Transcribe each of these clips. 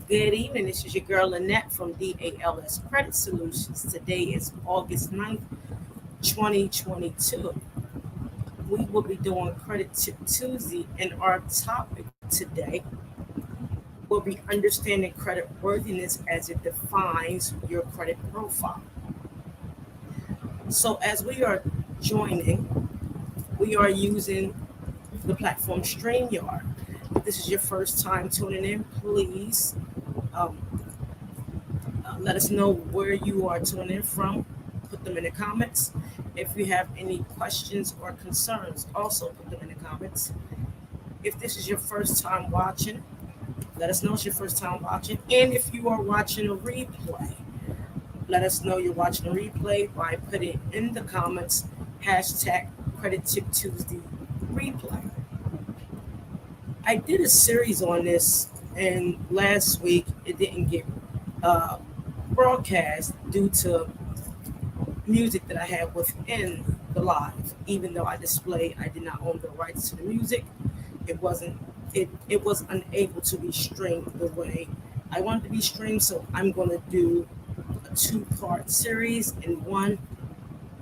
Good evening. This is your girl Lynette from DALS Credit Solutions. Today is August 9th, 2022. We will be doing Credit Tip Tuesday, and our topic today will be understanding credit worthiness as it defines your credit profile. So, as we are joining, we are using the platform StreamYard. If this is your first time tuning in, please um, let us know where you are tuning in from. Put them in the comments. If you have any questions or concerns, also put them in the comments. If this is your first time watching, let us know it's your first time watching. And if you are watching a replay, let us know you're watching a replay by putting in the comments hashtag Credit Tip Tuesday replay. I did a series on this, and last week it didn't get uh, broadcast due to music that I had within the live. Even though I did not own the rights to the music. It was unable to be streamed the way I wanted to be streamed. So I'm going to do a two-part series in one.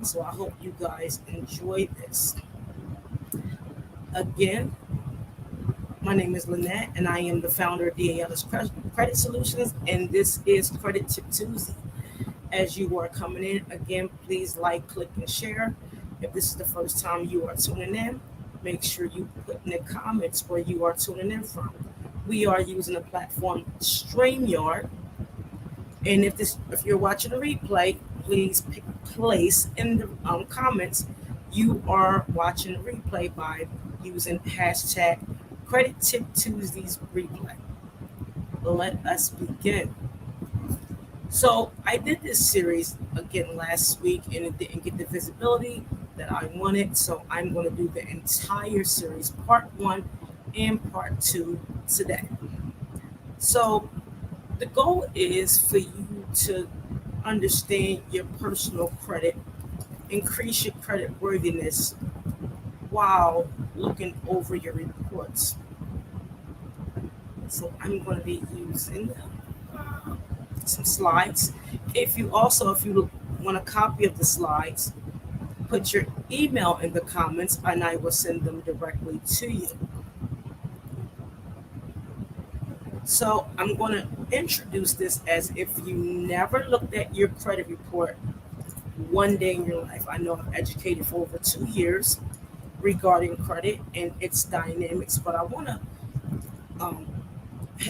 So I hope you guys enjoy this. Again, my name is Lynette, and I am the founder of DALS Credit Solutions, and this is Credit Tip Tuesday. As you are coming in, again, please like, click, and share. If this is the first time you are tuning in, make sure you put in the comments where you are tuning in from. We are using the platform StreamYard, and if you're watching a replay, please place in the comments you are watching a replay by using hashtag Credit Tip Tuesdays replay. Let us begin. So I did this series again last week, and it didn't get the visibility that I wanted. So I'm going to do the entire series, part 1 and part 2 today. So the goal is for you to understand your personal credit, increase your credit worthiness while looking over your reports. So I'm going to be using some slides. If you want a copy of the slides, put your email in the comments and I will send them directly to you. So I'm going to introduce this as if you never looked at your credit report one day in your life. I know I've educated for over 2 years regarding credit and its dynamics, but I want to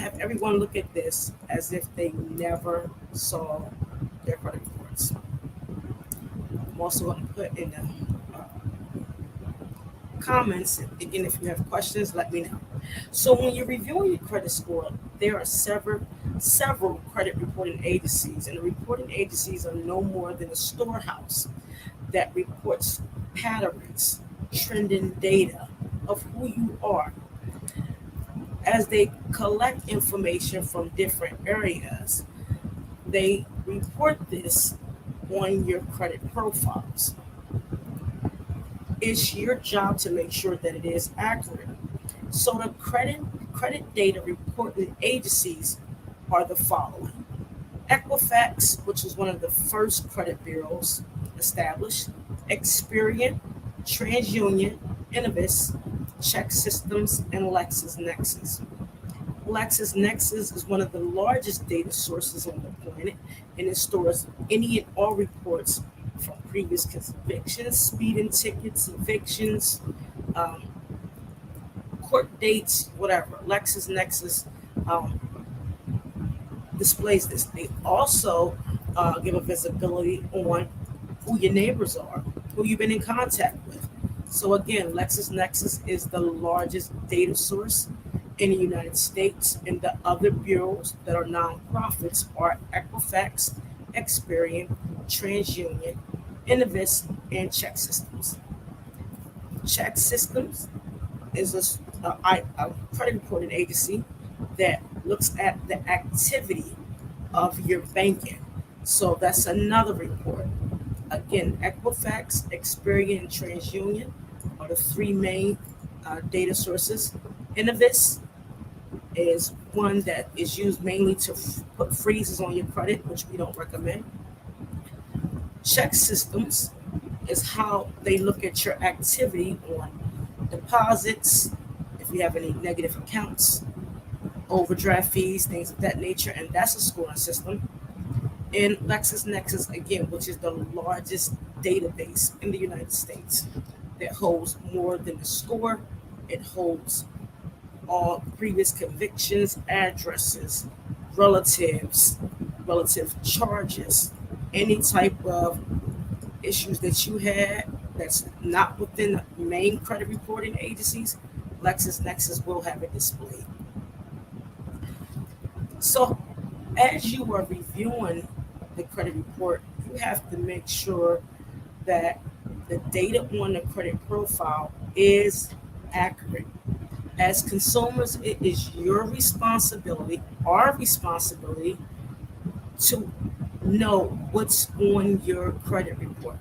have everyone look at this as if they never saw their credit reports. I'm also going to put in the comments, again, if you have questions, let me know. So when you're reviewing your credit score, there are several credit reporting agencies, and the reporting agencies are no more than a storehouse that reports patterns, trending data of who you are. As they collect information from different areas, they report this on your credit profiles. It's your job to make sure that it is accurate. So the credit data reporting agencies are the following: Equifax, which was one of the first credit bureaus established; Experian, TransUnion, Innovis, Check Systems, and LexisNexis. LexisNexis is one of the largest data sources on the planet, and it stores any and all reports from previous convictions, speeding tickets, evictions, court dates, whatever. LexisNexis displays this. They also give a visibility on who your neighbors are, who you've been in contact with. So again, LexisNexis is the largest data source in the United States, and the other bureaus that are nonprofits are Equifax, Experian, TransUnion, Innovis, and Check Systems. Check Systems is a credit reporting agency that looks at the activity of your banking. So that's another report. Again, Equifax, Experian, and TransUnion are the three main data sources. Innovis is one that is used mainly to put freezes on your credit, which we don't recommend. Check systems is how they look at your activity on deposits, if you have any negative accounts, overdraft fees, things of that nature, and that's a scoring system. And LexisNexis, again, which is the largest database in the United States that holds more than the score. It holds all previous convictions, addresses, relatives, relative charges, any type of issues that you had that's not within the main credit reporting agencies. LexisNexis will have it displayed. So, as you are reviewing the credit report, you have to make sure that the data on the credit profile is accurate. As consumers, it is your responsibility, our responsibility, to know what's on your credit report.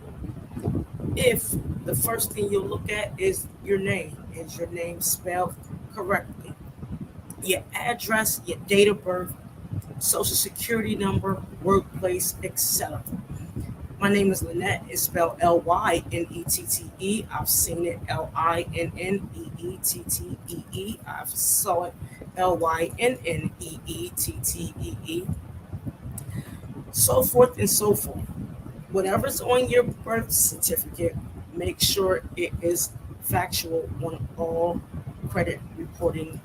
If the first thing you'll look at is your name, is your name spelled correctly? Your address, your date of birth, social security number, workplace, etc. My name is Lynette. It's spelled Lynnette. I've seen it Linneettee. I've saw it Lynneettee. So forth and so forth. Whatever's on your birth certificate, make sure it is factual on all credit reporting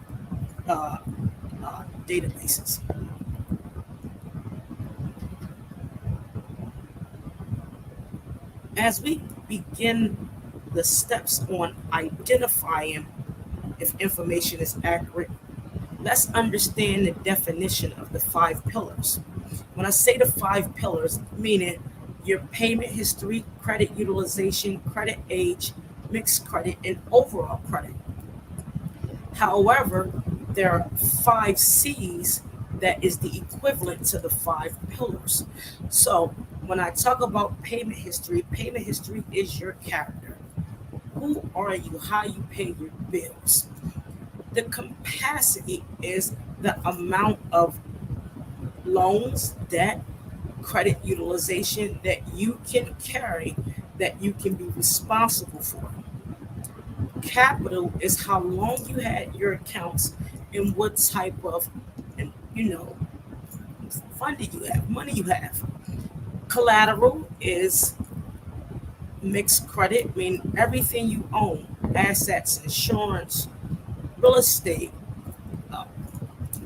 databases. As we begin the steps on identifying if information is accurate, let's understand the definition of the 5 pillars. When I say the 5 pillars, meaning your payment history, credit utilization, credit age, mixed credit, and overall credit. However, there are 5 C's that is the equivalent to the 5 pillars. So when I talk about payment history is your character. Who are you? How you pay your bills. The capacity is the amount of loans, debt, credit utilization that you can carry, that you can be responsible for. Capital is how long you had your accounts and what type of, you know, funding you have, money you have. Collateral is mixed credit, I mean everything you own, assets, insurance, real estate, uh,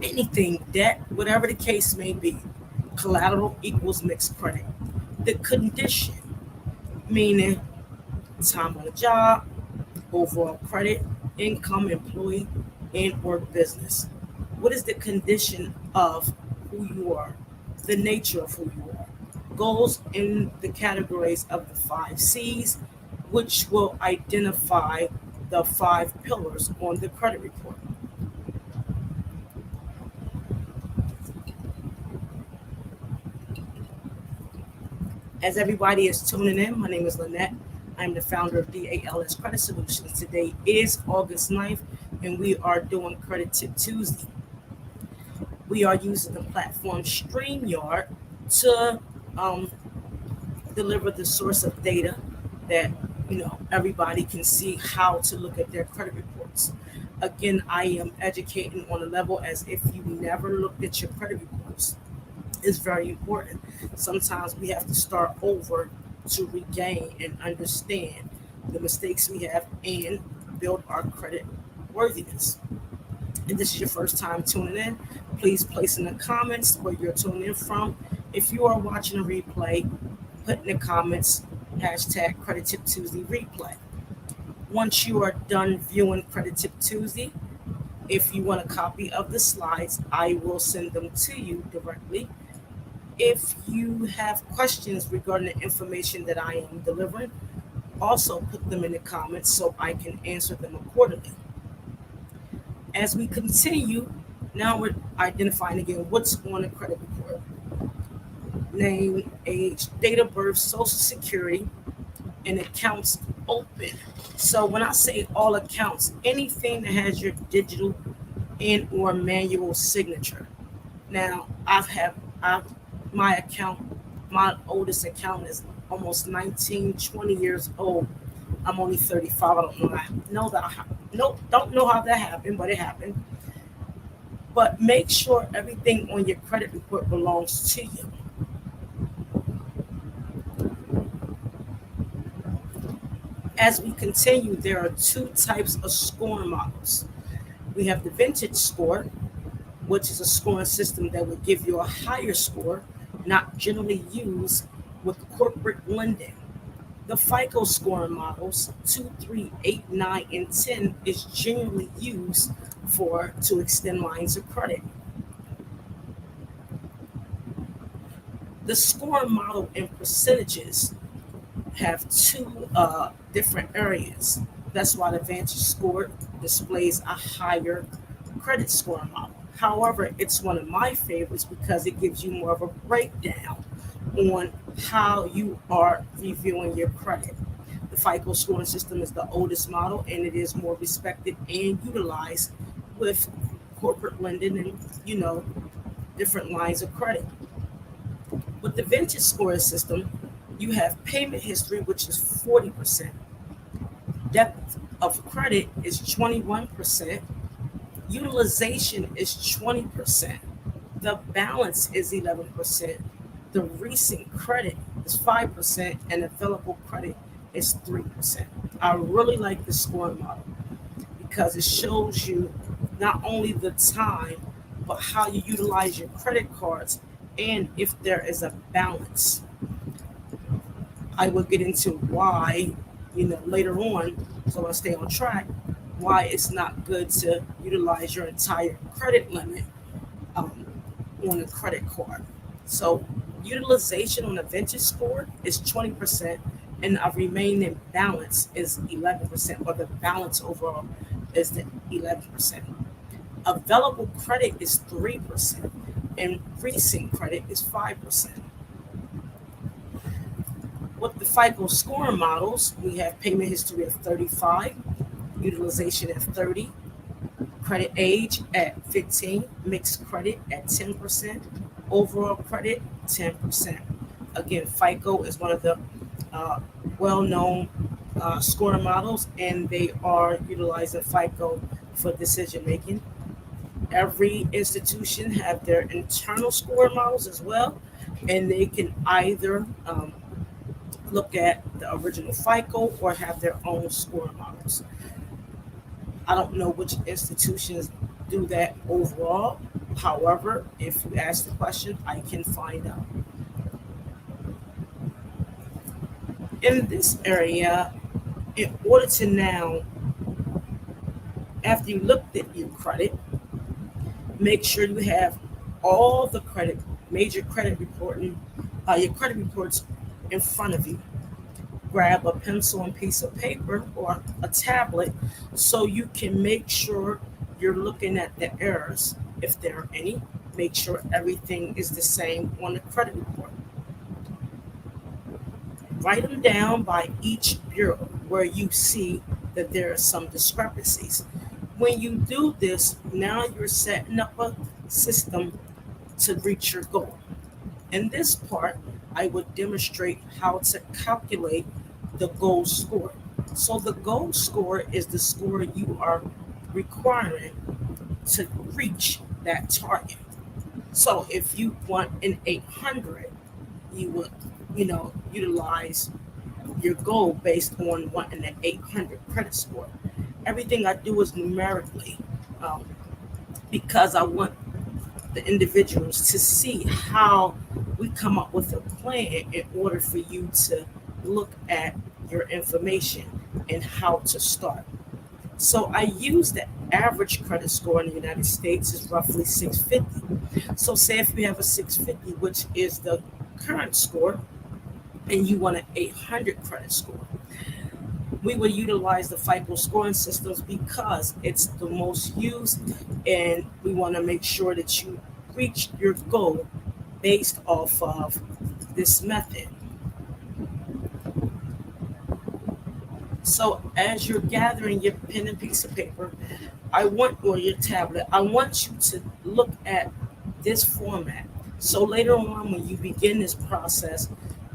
anything, debt, whatever the case may be. Collateral equals mixed credit. The condition, meaning time on the job, overall credit, income, employee, and or business. What is the condition of who you are? The nature of who you are. Goes in the categories of the 5 C's, which will identify the 5 pillars on the credit report. As everybody is tuning in, my name is Lynette. I'm the founder of DALS Credit Solutions. Today is August 9th, and we are doing Credit Tip Tuesday. We are using the platform StreamYard to deliver the source of data that everybody can see how to look at their credit reports. Again, I am educating on a level as if you never looked at your credit reports. It's very important. Sometimes we have to start over to regain and understand the mistakes we have and build our credit worthiness. If this is your first time tuning in, please place in the comments where you're tuning in from. If you are watching a replay, put in the comments hashtag Credit Tip Tuesday replay. Once you are done viewing Credit Tip Tuesday, if you want a copy of the slides, I will send them to you directly. If you have questions regarding the information that I am delivering, also put them in the comments so I can answer them accordingly. As we continue, now we're identifying again what's on the credit report. Name, age, date of birth, social security, and accounts open. So when I say all accounts, anything that has your digital and or manual signature. Now I've my account, my oldest account is almost 19, 20 years old. I'm only 35. I don't know that. Know that. Nope. Don't know how that happened, but it happened. But make sure everything on your credit report belongs to you. As we continue, there are two types of scoring models. We have the vintage score, which is a scoring system that would give you a higher score, not generally used with corporate lending. The FICO scoring models 2, 3, 8, 9, and 10 is generally used for to extend lines of credit. The scoring model and percentages have two different areas. That's why the Vantage score displays a higher credit score model. However, it's one of my favorites because it gives you more of a breakdown on how you are reviewing your credit. The FICO scoring system is the oldest model and it is more respected and utilized with corporate lending and, different lines of credit. With the vintage scoring system, you have payment history, which is 40%. Depth of credit is 21%. Utilization is 20%. The balance is 11%. The recent credit is 5%, and available credit is 3%. I really like the scoring model because it shows you not only the time, but how you utilize your credit cards and if there is a balance. I will get into why, later on, so I stay on track, why it's not good to utilize your entire credit limit um, on a credit card. So, utilization on a vintage score is 20%, and a remaining balance is 11%, or the balance overall is the 11%. Available credit is 3%, and recent credit is 5%. With the FICO scoring models, we have payment history of 35, utilization at 30, credit age at 15, mixed credit at 10%, overall credit 10%. Again, FICO is one of the uh, well-known scoring models, and they are utilizing FICO for decision making. Every institution have their internal scoring models as well, and they can either look at the original FICO or have their own scoring models. I don't know which institutions do that overall. However, if you ask the question, I can find out. In this area, in order to now, after you looked at your credit, make sure you have all the credit, major credit reporting, your credit reports in front of you. Grab a pencil and piece of paper or a tablet so you can make sure you're looking at the errors, if there are any. Make sure everything is the same on the credit report. Write them down by each bureau where you see that there are some discrepancies. When you do this, now you're setting up a system to reach your goal. In this part, I would demonstrate how to calculate the goal score. So the goal score is the score you are requiring to reach that target. So if you want an 800, you would, utilize your goal based on wanting an 800 credit score. Everything I do is numerically um, because I want the individuals to see how we come up with a plan in order for you to look at your information and how to start. So I use the average credit score in the United States is roughly 650. So say if you have a 650, which is the current score, and you want an 800 credit score, we will utilize the FICO scoring systems because it's the most used, and we want to make sure that you reach your goal based off of this method. So as you're gathering your pen and piece of paper, or your tablet, I want you to look at this format. So later on, when you begin this process,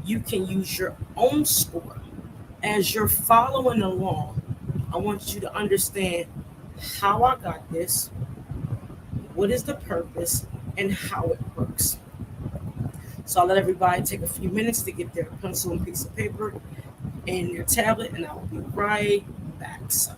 you can use your own score. As you're following along, I want you to understand how I got this, what is the purpose, and how it works. So I'll let everybody take a few minutes to get their pencil and piece of paper and your tablet, and I will be right back. So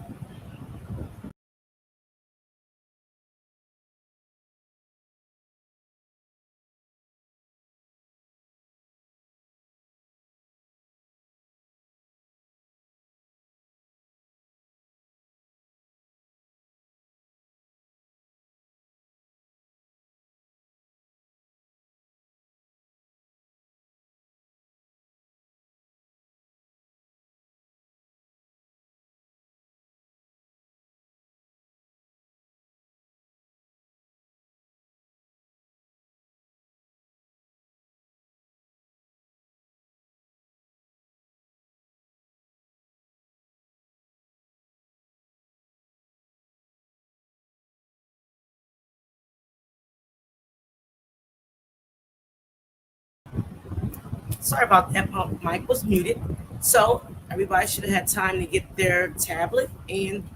sorry about that. My mic was muted. So everybody should have had time to get their tablet and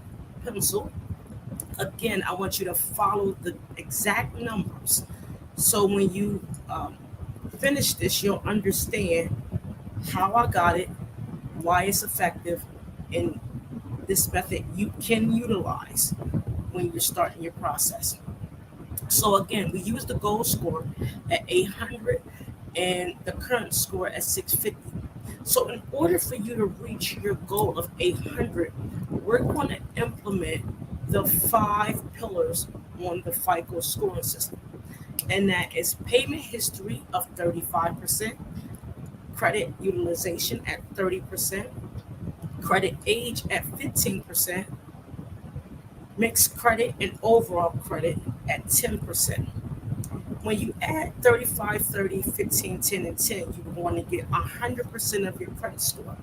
pencil. Again, I want you to follow the exact numbers. So when you finish this, you'll understand how I got it, why it's effective, and this method you can utilize when you're starting your process. So again, we use the goal score at 800 and the current score at 650. So in order for you to reach your goal of 800, we're going to implement the 5 pillars on the FICO scoring system. And that is payment history of 35%, credit utilization at 30%, credit age at 15%, mixed credit and overall credit at 10%. When you add 35, 30, 15, 10, and 10, you want to get 100% of your credit score.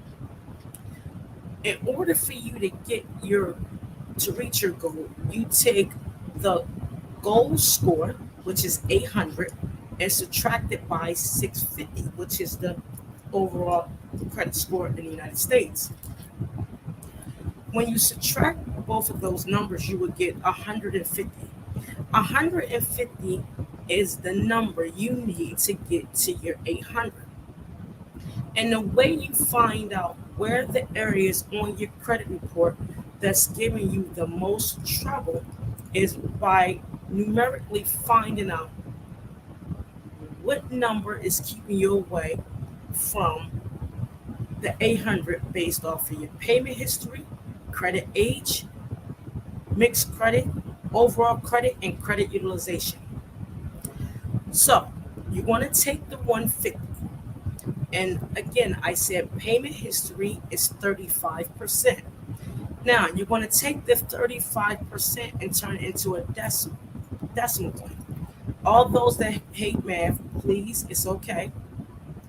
In order for you to reach your goal, you take the goal score, which is 800, and subtract it by 650, which is the overall credit score in the United States. When you subtract both of those numbers, you would get 150. 150 is the number you need to get to your 800. And the way you find out where the areas on your credit report that's giving you the most trouble is by numerically finding out what number is keeping you away from the 800 based off of your payment history, credit age, mixed credit, overall credit, and credit utilization. So you want to take the 150. And again, I said payment history is 35%. Now you're going to take the 35% and turn it into a decimal point. All those that hate math, please, it's okay.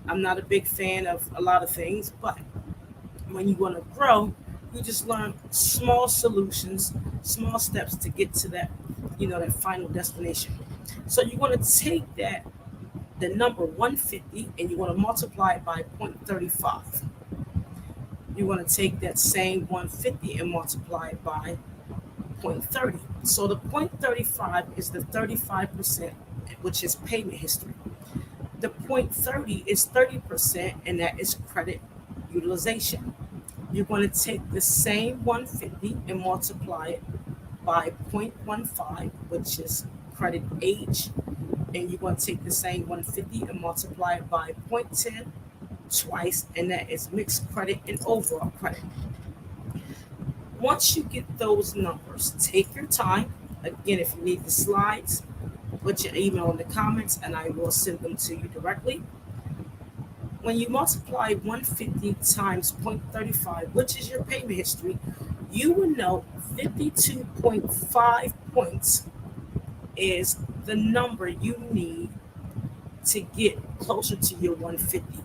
I'm not a big fan of a lot of things, but when you want to grow, you just learn small solutions, small steps to get to that final destination. So you want to take the number 150, and you want to multiply it by 0.35. You want to take that same 150 and multiply it by 0.30. So the 0.35 is the 35%, which is payment history. The 0.30 is 30%, and that is credit utilization. You're going to take the same 150 and multiply it by 0.15, which is credit age, and you're going to take the same 150 and multiply it by 0.10 twice, and that is mixed credit and overall credit. Once you get those numbers, take your time. Again, if you need the slides, put your email in the comments and I will send them to you directly. When you multiply 150 times 0.35, which is your payment history, you will know 52.5 points is the number you need to get closer to your 150.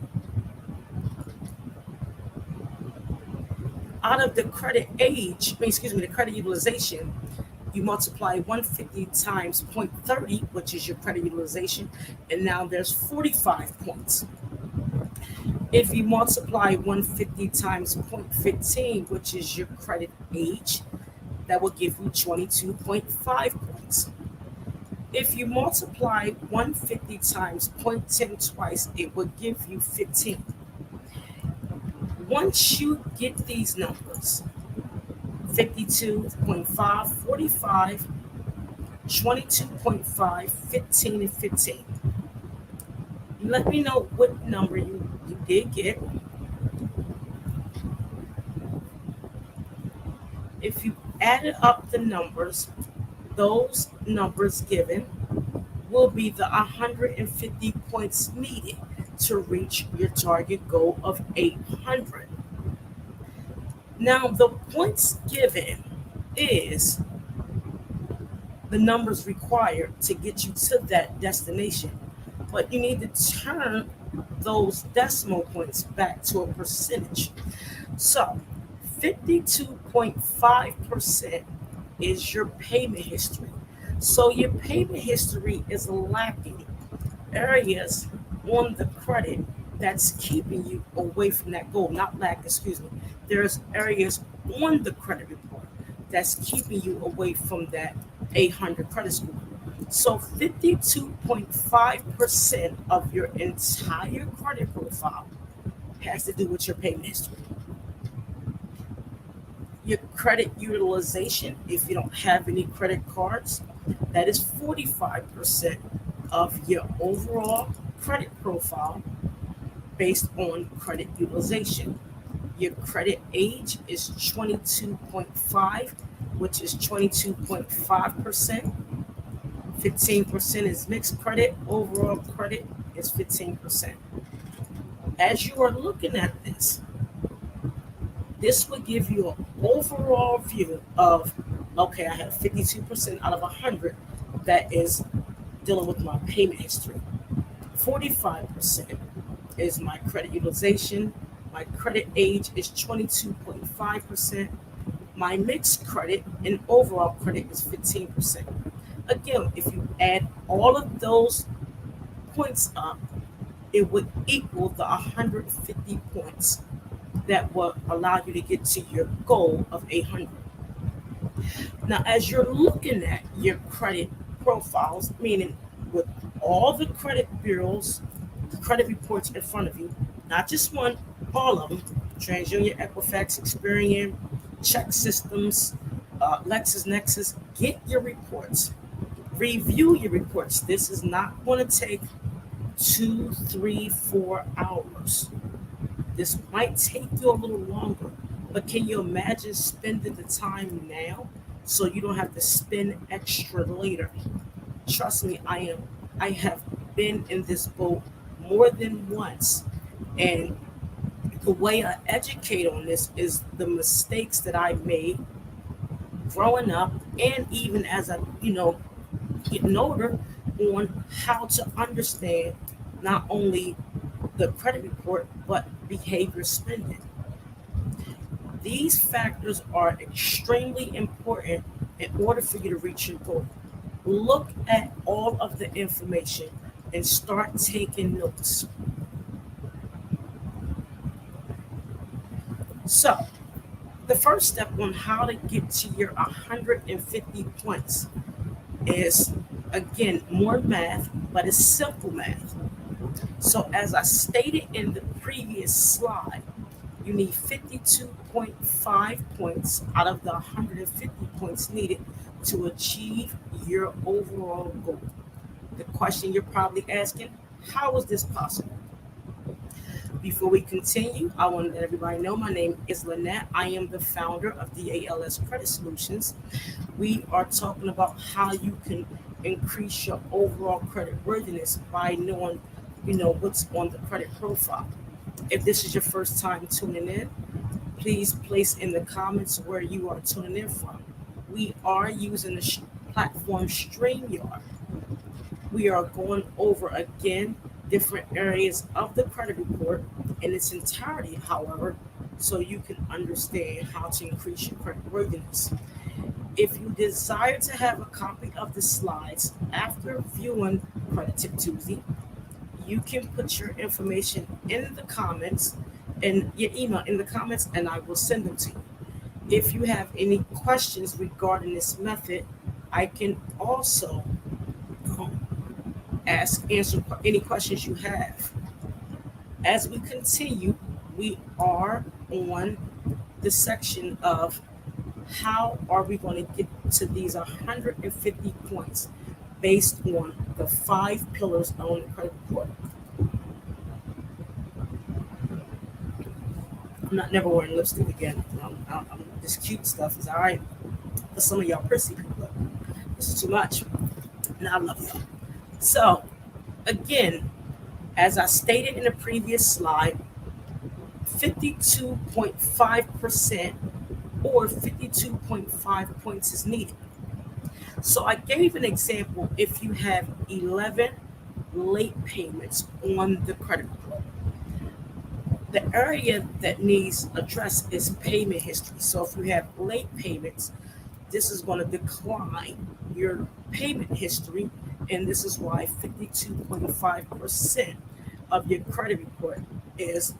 Out of the credit age, the credit utilization, You multiply 150 times 0.30, which is your credit utilization, and now there's 45 points. If you multiply 150 times 0.15, which is your credit age, that will give you 22.5 points. If you multiply 150 times 0.10 twice, it will give you 15. Once you get these numbers, 52.5, 45, 22.5, 15, and 15, let me know what number you did get. If you added up the numbers, those numbers given will be the 150 points needed to reach your target goal of 800. Now, the points given is the numbers required to get you to that destination, but you need to turn those decimal points back to a percentage. So 52.5% is your payment history. So your payment history is lacking areas on the credit that's keeping you away from that goal. Not lack, excuse me. There's areas on the credit report that's keeping you away from that 800 credit score. So 52.5% of your entire credit profile has to do with your payment history. Your credit utilization, if you don't have any credit cards, that is 45% of your overall credit profile based on credit utilization. Your credit age is 22.5, which is 22.5%. 15% is mixed credit. Overall credit is 15%. As you are looking at this will give you an overall view of, okay, I have 52% out of 100 that is dealing with my payment history. 45% is my credit utilization. My credit age is 22.5%. My mixed credit and overall credit is 15%. Again, if you add all of those points up, it would equal the 150 points that will allow you to get to your goal of 800. Now, as you're looking at your credit profiles, meaning with all the credit bureaus, credit reports in front of you, not just one, all of them, TransUnion, Equifax, Experian, Check Systems, LexisNexis, get your reports. Review your reports. This is not going to take 2, 3, 4 hours. This might take you a little longer, but can you imagine spending the time now so you don't have to spend extra later? Trust me, I have been in this boat more than once, and the way I educate on this is the mistakes that I made growing up, and even as I, getting older, on how to understand not only the credit report but behavior spending. These factors are extremely important in order for you to reach your goal. Look at all of the information and start taking notes. So, the first step on how to get to your 150 points is, again, more math, but it's simple math. So, as I stated in the previous slide, you need 52.5 points out of the 150 points needed to achieve your overall goal. The question you're probably asking, how is this possible? Before we continue, I want to let everybody know my name is Lynette. I am the founder of DALS Credit Solutions. We are talking about how you can increase your overall credit worthiness by knowing, what's on the credit profile. If this is your first time tuning in, please place in the comments where you are tuning in from. We are using the platform StreamYard. We are going over again different areas of the credit report in its entirety, however, so you can understand how to increase your credit worthiness. If you desire to have a copy of the slides after viewing Credit Tip Tuesday, you can put your information in the comments and your email in the comments, and I will send them to you. If you have any questions regarding this method, I can also answer any questions you have. As we continue, we are on the section of how are we going to get to these 150 points based on the 5 pillars on the credit report. I'm not never wearing lipstick again. This cute stuff is all right for some of y'all prissy people. But this is too much. And I love y'all. So, again, as I stated in the previous slide, 52.5% or 52.5 points is needed. So I gave an example. If you have 11 late payments on the credit report, the area that needs addressed is payment history. So if you have late payments, this is going to decline your payment history, and this is why 52.5% of your credit report is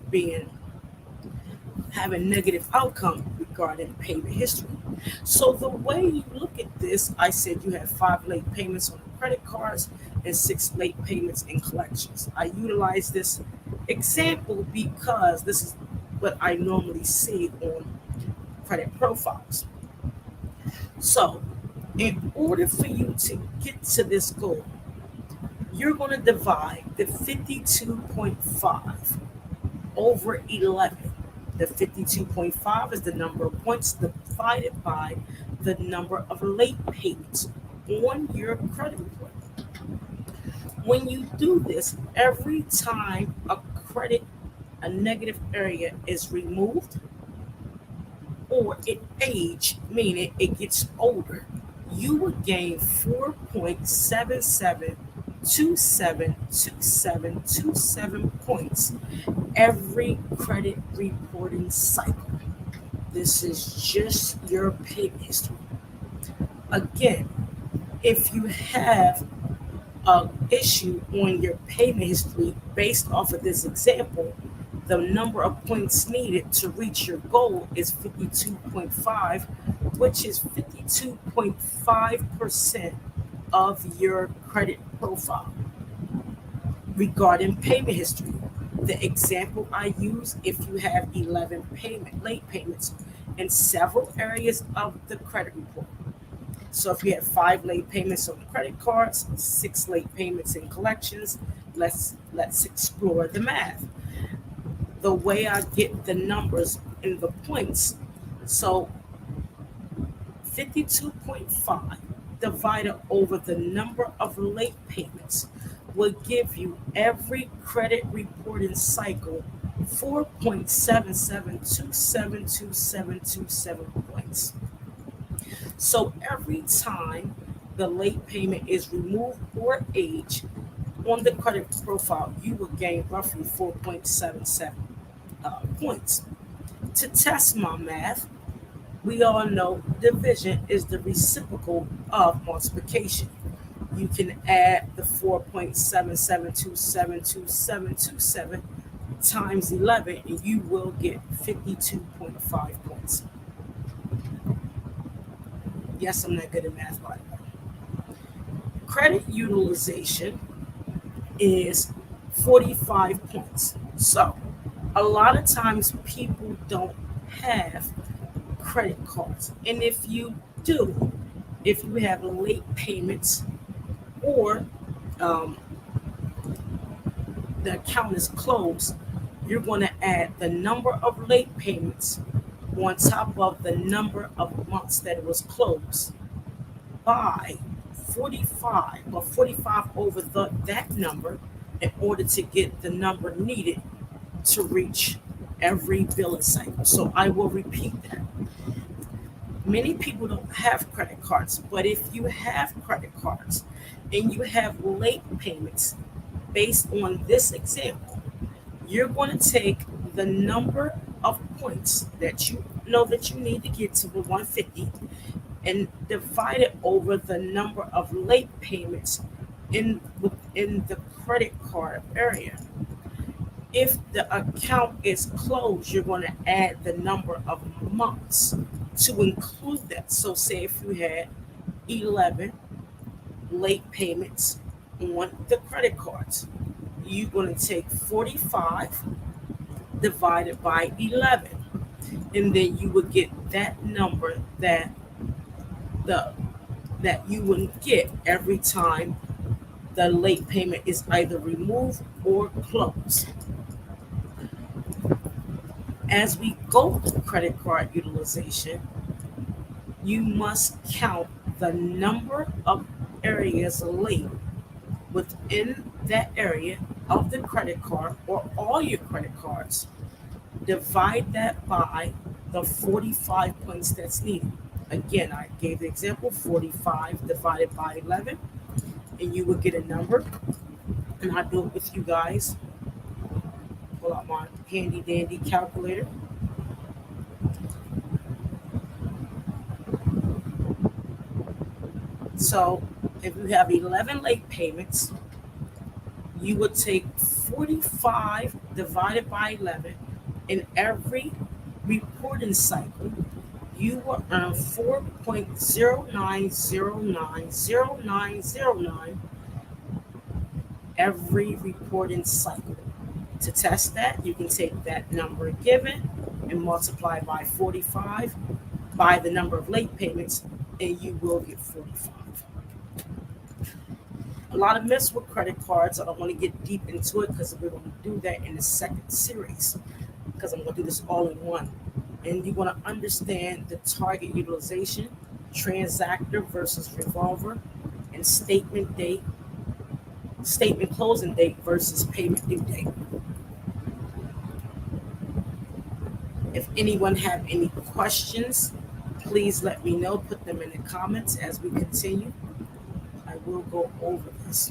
having negative outcome regarding payment history. So the way you look at this, I said you have 5 late payments on the credit cards and 6 late payments in collections. I utilize this example because this is what I normally see on credit profiles. So in order for you to get to this goal, you're going to divide the 52.5 over 11. The 52.5 is the number of points divided by the number of late payments on your credit report. When you do this, every time a negative area is removed or it age, meaning it gets older, you will gain 4.77272727 points every credit reporting cycle. This is just your payment history. Again, if you have an issue on your payment history based off of this example, the number of points needed to reach your goal is 52.5, which is 52.5% of your credit profile. Regarding payment history, the example I use, if you have 11 late payments in several areas of the credit report. So if you have 5 late payments on the credit cards, 6 late payments in collections, let's explore the math. The way I get the numbers in the points, so 52.5 divided over the number of late payments will give you every credit reporting cycle 4.77272727 points. So every time the late payment is removed or aged on the credit profile, you will gain roughly 4.77 points. To test my math, we all know division is the reciprocal of multiplication. You can add the 4.77272727 times 11, and you will get 52.5 points. Yes, I'm not good at math, by the way. Credit utilization is 45 points. So a lot of times people don't have credit cards. And if you do, if you have late payments or the account is closed, you're going to add the number of late payments on top of the number of months that it was closed by 45 or 45 over that number in order to get the number needed to reach every billing cycle. So I will repeat that. Many people don't have credit cards, but if you have credit cards and you have late payments based on this example, you're going to take the number of points that you know that you need to get to the 150 and divide it over the number of late payments within the credit card area. If the account is closed, you're going to add the number of months to include that. So, say if you had 11 late payments on the credit cards, you're going to take 45 divided by 11, and then you would get that number the that you would get every time the late payment is either removed or closed. As we go through credit card utilization, you must count the number of areas late within that area of the credit card or all your credit cards. Divide that by the 45 points that's needed. Again, I gave the example 45 divided by 11, and you will get a number. And I'll do it with you guys. Pull out my handy dandy calculator. So if you have 11 late payments, you would take 45 divided by 11. In every reporting cycle, you will earn 4.09090909 every reporting cycle. To test that, you can take that number given and multiply by 45 by the number of late payments, and you will get 45. A lot of myths with credit cards. I don't want to get deep into it because we're going to do that in the second series, because I'm going to do this all in one. And you want to understand the target utilization, transactor versus revolver, and statement closing date versus payment due date. If anyone have any questions, please let me know. Put them in the comments as we continue. I will go over this.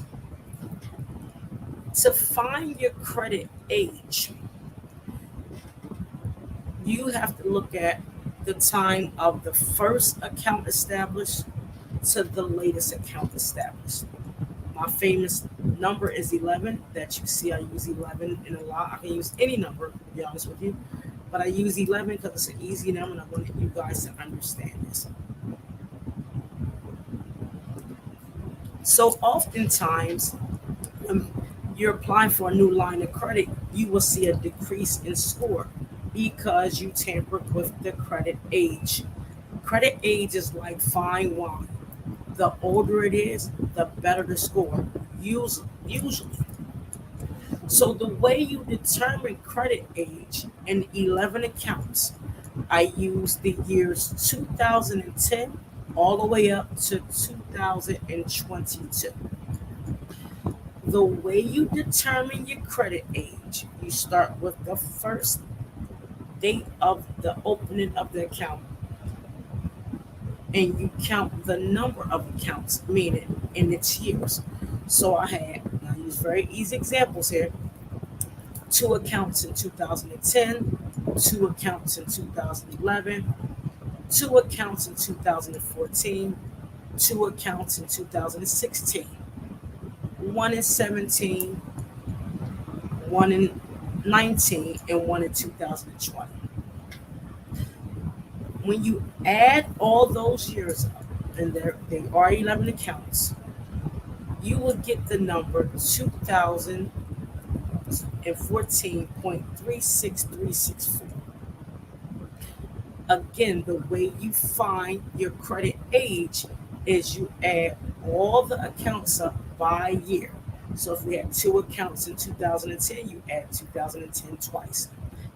To find your credit age, you have to look at the time of the first account established to the latest account established. My famous number is 11 that you see. I use 11 in a lot. I can use any number, to be honest with you, but I use 11 because it's an easy number, and I want you guys to understand this. So oftentimes, when you're applying for a new line of credit, you will see a decrease in score because you tampered with the credit age. Credit age is like fine wine. The older it is, the better the score, usually. So the way you determine credit age in 11 accounts, I use the years 2010 all the way up to 2022. The way you determine your credit age, you start with the first date of the opening of the account, and you count the number of accounts, meaning in its years. So I use very easy examples here. 2 accounts in 2010, 2 accounts in 2011, 2 accounts in 2014, 2 accounts in 2016, 1 in 17, 1 in 19, and 1 in 2020. When you add all those years up, and they are 11 accounts, you will get the number 2014.36364. Again, the way you find your credit age is you add all the accounts up by year. So if we had 2 accounts in 2010, you add 2010 twice.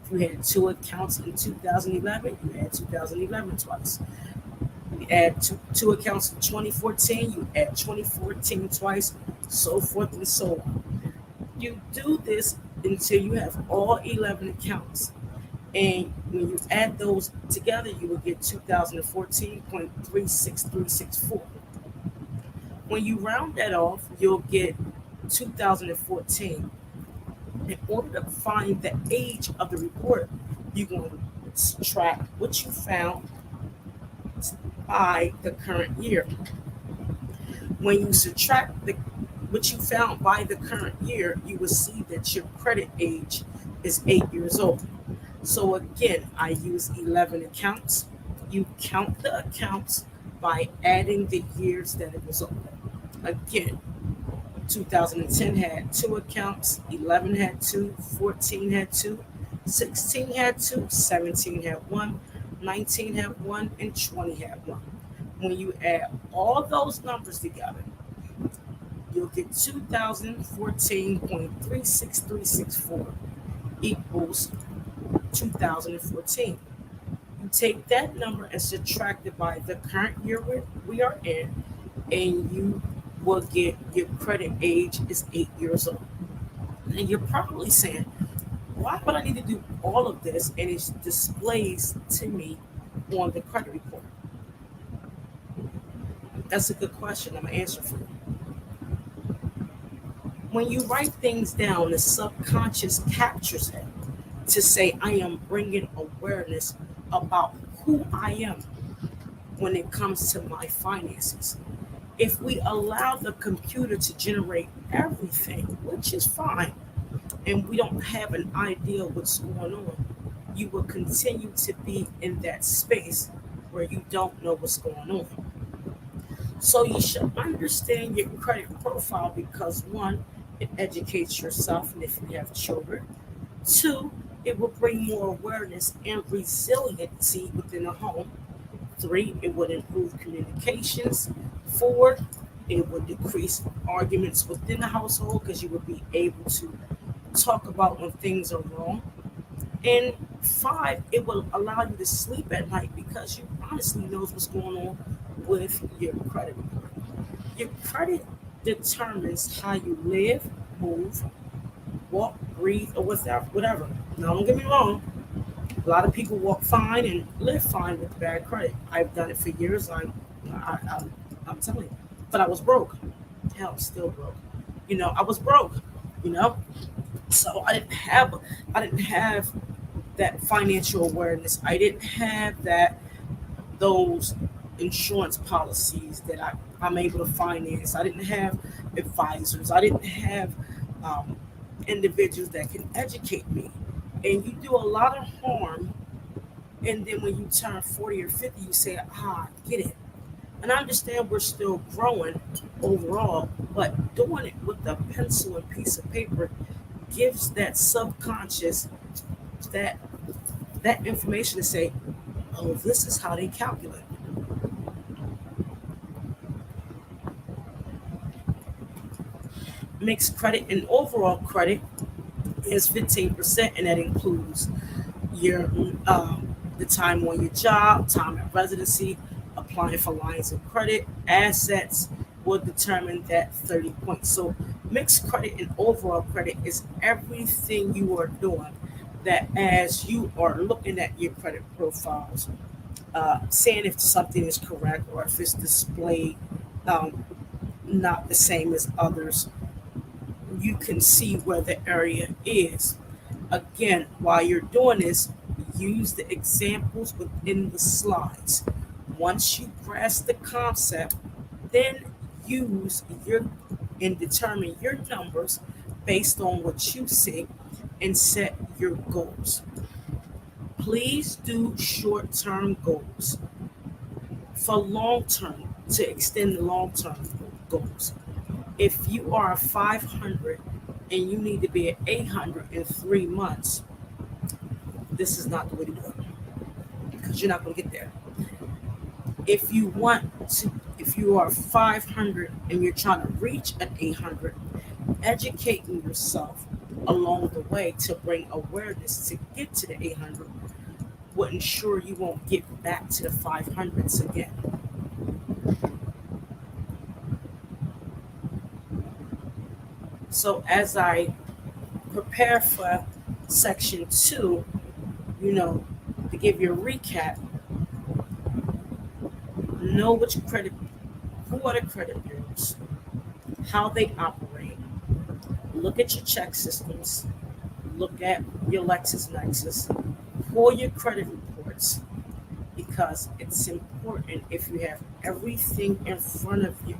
If you had 2 accounts in 2011, you add 2011 twice. You add two accounts in 2014, you add 2014 twice, so forth and so on. You do this until you have all 11 accounts. And when you add those together, you will get 2014.36364. When you round that off, you'll get 2014. In order to find the age of the report, you're going to subtract what you found by the current year. When you subtract what you found by the current year, you will see that your credit age is 8 years old. So again, I use 11 accounts. You count the accounts by adding the years that it was open. Again, 2010 had two accounts, 11 had two, 14 had two, 16 had two, 17 had one, 19 had one, and 20 had one. When you add all those numbers together, you'll get 2014.36364 equals 2014. You take that and subtract it by the current year we are in, and you will get your credit age is 8 years old. And you're probably saying, why would I need to do all of this? And it displays to me on the credit report. That's a good question. I'm going to answer for you. When you write things down, the subconscious captures it to say, I am bringing awareness about who I am when it comes to my finances. If we allow the computer to generate everything, which is fine, and we don't have an idea what's going on, you will continue to be in that space where you don't know what's going on. So you should understand your credit profile because one, it educates yourself, and if you have children. Two, it will bring more awareness and resiliency within the home. Three, it would improve communications. Four, it would decrease arguments within the household because you would be able to talk about when things are wrong. And five, it will allow you to sleep at night because you honestly knows what's going on with your credit report. Your credit determines how you live, move, walk, breathe, or whatever. Now, don't get me wrong. A lot of people walk fine and live fine with bad credit. I've done it for years. I'm telling you. But I was broke. Hell, still broke. I was broke. You know, so I didn't have that financial awareness. I didn't have those insurance policies that I'm able to finance. I didn't have advisors. I didn't have um, individuals that can educate me. And you do a lot of harm. And then when you turn 40 or 50, you say, I get it. And I understand we're still growing overall, but doing it with a pencil and piece of paper gives that subconscious that that information to say, oh, this is how they calculate. Mixed credit and overall credit is 15%, and that includes your the time on your job, time at residency, applying for lines of credit, assets will determine that 30 points. So mixed credit and overall credit is everything you are doing that as you are looking at your credit profiles, seeing if something is correct or if it's displayed um, not the same as others, you can see where the area is. Again, while you're doing this, use the examples within the slides. Once you grasp the concept, then use your and determine your numbers based on what you see and set your goals. Please do short term goals for long term to extend the long term goals. If you are a 500 and you need to be at 800 in 3 months, this is not the way to do it because you're not going to get there. If you are 500 and you're trying to reach an 800, educating yourself along the way to bring awareness to get to the 800 will ensure you won't get back to the 500s again. So as I prepare for section two, you know, to give you a recap, know which credit, who are the credit bureaus, how they operate, look at your check systems, look at your LexisNexis, pull your credit reports, because it's important. If you have everything in front of you,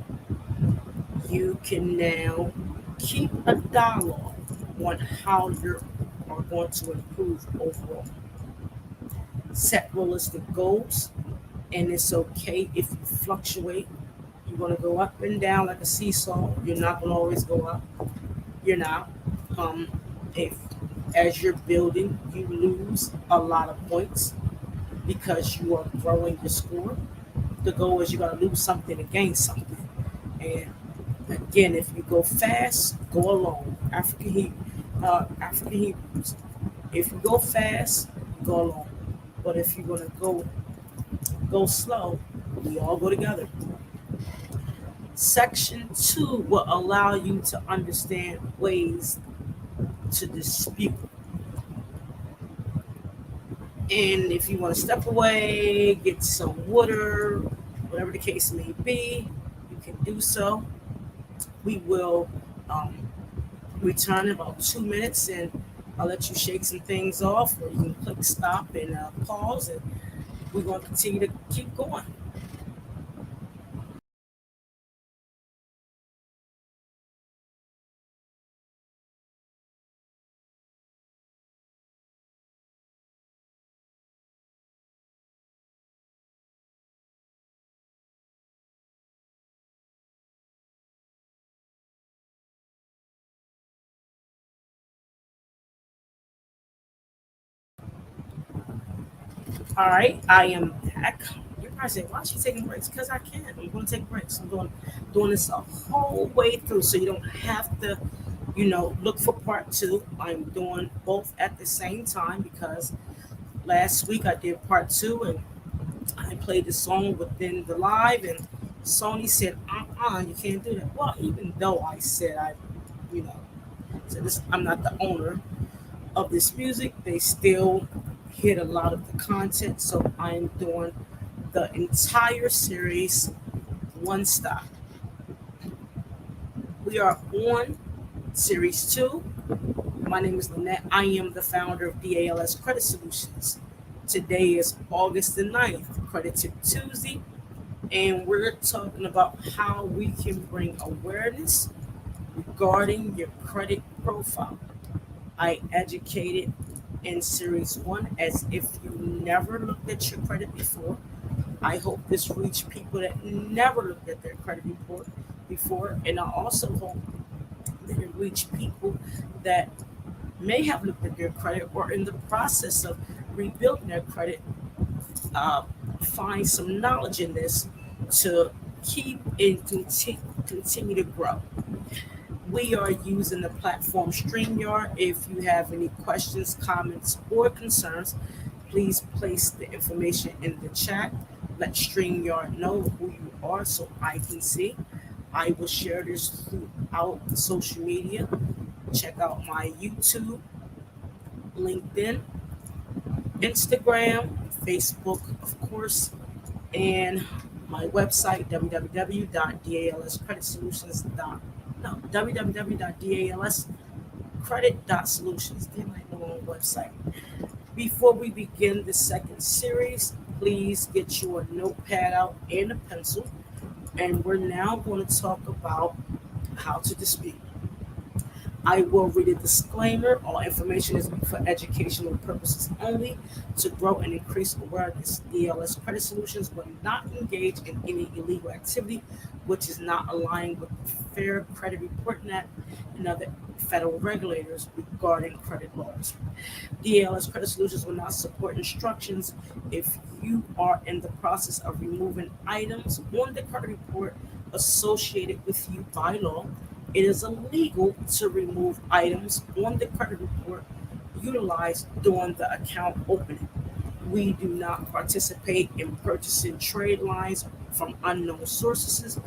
you can now keep a dialogue on how you are going to improve overall. Set realistic goals, and it's okay if you fluctuate. You're going to go up and down like a seesaw. You're not going to always go up. You're not. Um, if as you're building, you lose a lot of points because you are growing your score. The goal is you got to lose something to gain something. And again, if you go fast, go alone. African Hebrews. If you go fast, go alone. But if you're gonna go slow, we all go together. Section 2 will allow you to understand ways to dispute. And if you want to step away, get some water, whatever the case may be, you can do so. We will return in about 2 minutes, and I'll let you shake some things off, or you can click stop and pause, and we're going to continue to keep going. All right, I am back. You're probably saying, why is she taking breaks? Because I can. I'm going to take breaks. I'm doing this a whole way through, so you don't have to, look for part two. I'm doing both at the same time because last week I did part two, and I played the song within the live, and Sony said, you can't do that. Well, even though I said you know, said this, I'm not the owner of this music, they still hit a lot of the content. So I'm doing the entire series one stop. We are on series two. My name is Lynette. I am the founder of DALS Credit Solutions. Today is August the 9th, Credit Tip Tuesday, and we're talking about how we can bring awareness regarding your credit profile. I educated in series one as if you never looked at your credit before. I hope this reached people that never looked at their credit report before, and I also hope that it reached people that may have looked at their credit or in the process of rebuilding their credit, uh, find some knowledge in this to keep and continue to grow. We are using the platform StreamYard. If you have any questions, comments, or concerns, please place the information in the chat. Let StreamYard know who you are so I can see. I will share this throughout social media. Check out my YouTube, LinkedIn, Instagram, Facebook, of course, and my website, www.dalscreditsolutions.com. No, www.dalscredit.solutions. They might know on website. Before we begin the second series, please get your notepad out and a pencil. And we're now going to talk about how to dispute. I will read a disclaimer. All information is for educational purposes only. To grow and increase awareness, DLS Credit Solutions will not engage in any illegal activity which is not aligned with the Fair Credit Reporting Act and other federal regulators regarding credit laws. DLS Credit Solutions will not support instructions if you are in the process of removing items on the credit report associated with you by law. It is illegal to remove items on the credit report utilized during the account opening. We do not participate in purchasing trade lines from unknown sources,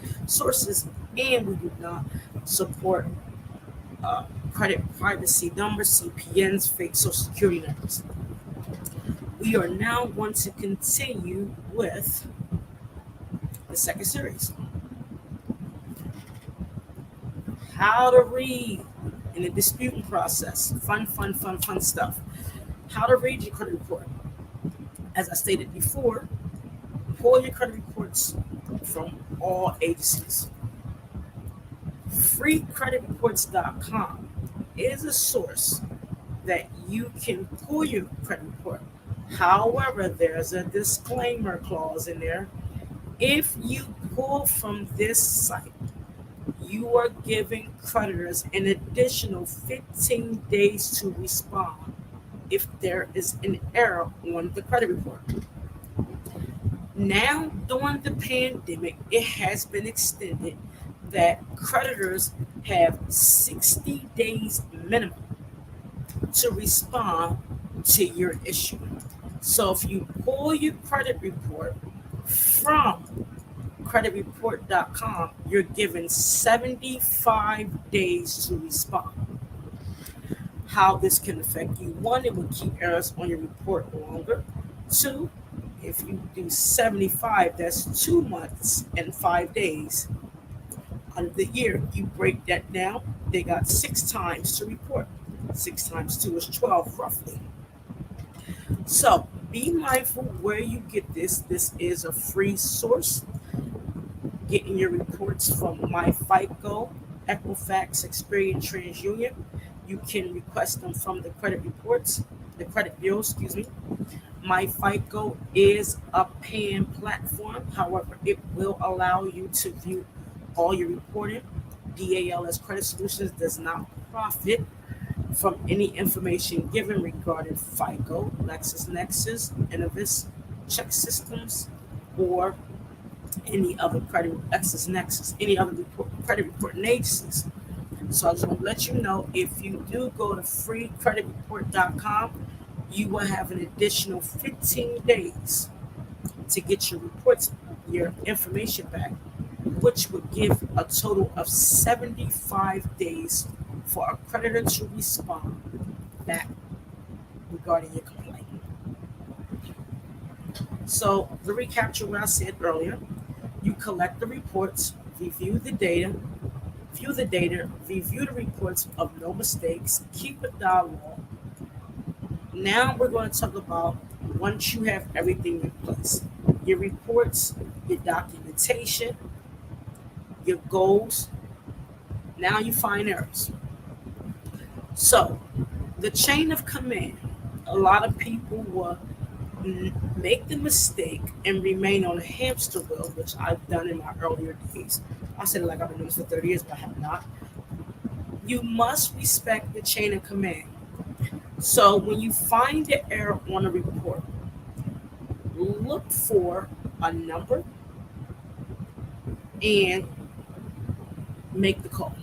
and we do not support credit privacy numbers, CPNs, fake social security numbers. We are now going to continue with the second series. How to read in the disputing process. Fun stuff. How to read your credit report. As I stated before, pull your credit reports from all agencies. Freecreditreports.com is a source that you can pull your credit report. However, there's a disclaimer clause in there. If you pull from this site, you are giving creditors an additional 15 days to respond if there is an error on the credit report. Now, during the pandemic, it has been extended that creditors have 60 days minimum to respond to your issue. So if you pull your credit report from creditworthiness.com, you're given 75 days to respond. How this can affect you: one, it will keep errors on your report longer. Two, if you do 75, that's 2 months and 5 days of the year. You break that down, they got 6 times to report. 6 times 2 is 12 roughly. So be mindful where you get this. This is a free source. Getting your reports from MyFICO, Equifax, Experian, TransUnion. You can request them from the credit reports, the credit bureau, excuse me. MyFICO is a paying platform. However, it will allow you to view all your reporting. DALS Credit Solutions does not profit from any information given regarding FICO, LexisNexis, Innovis, Check Systems, or any other credit LexisNexis, any other credit reporting agencies. So I just want to let you know, if you do go to freecreditreport.com, you will have an additional 15 days to get your reports, your information back, which would give a total of 75 days for a creditor to respond back regarding your complaint. So to recapture what I said earlier, you collect the reports, review the data, review the reports of no mistakes, keep a dialogue. Now we're going to talk about, once you have everything in place, your reports, your documentation, your goals, now you find errors. So the chain of command, a lot of people will make the mistake and remain on a hamster wheel, which I've done in my earlier days. I said it like I've been doing this for 30 years, but I have not. You must respect the chain of command. So when you find the error on a report, look for a number and make the call.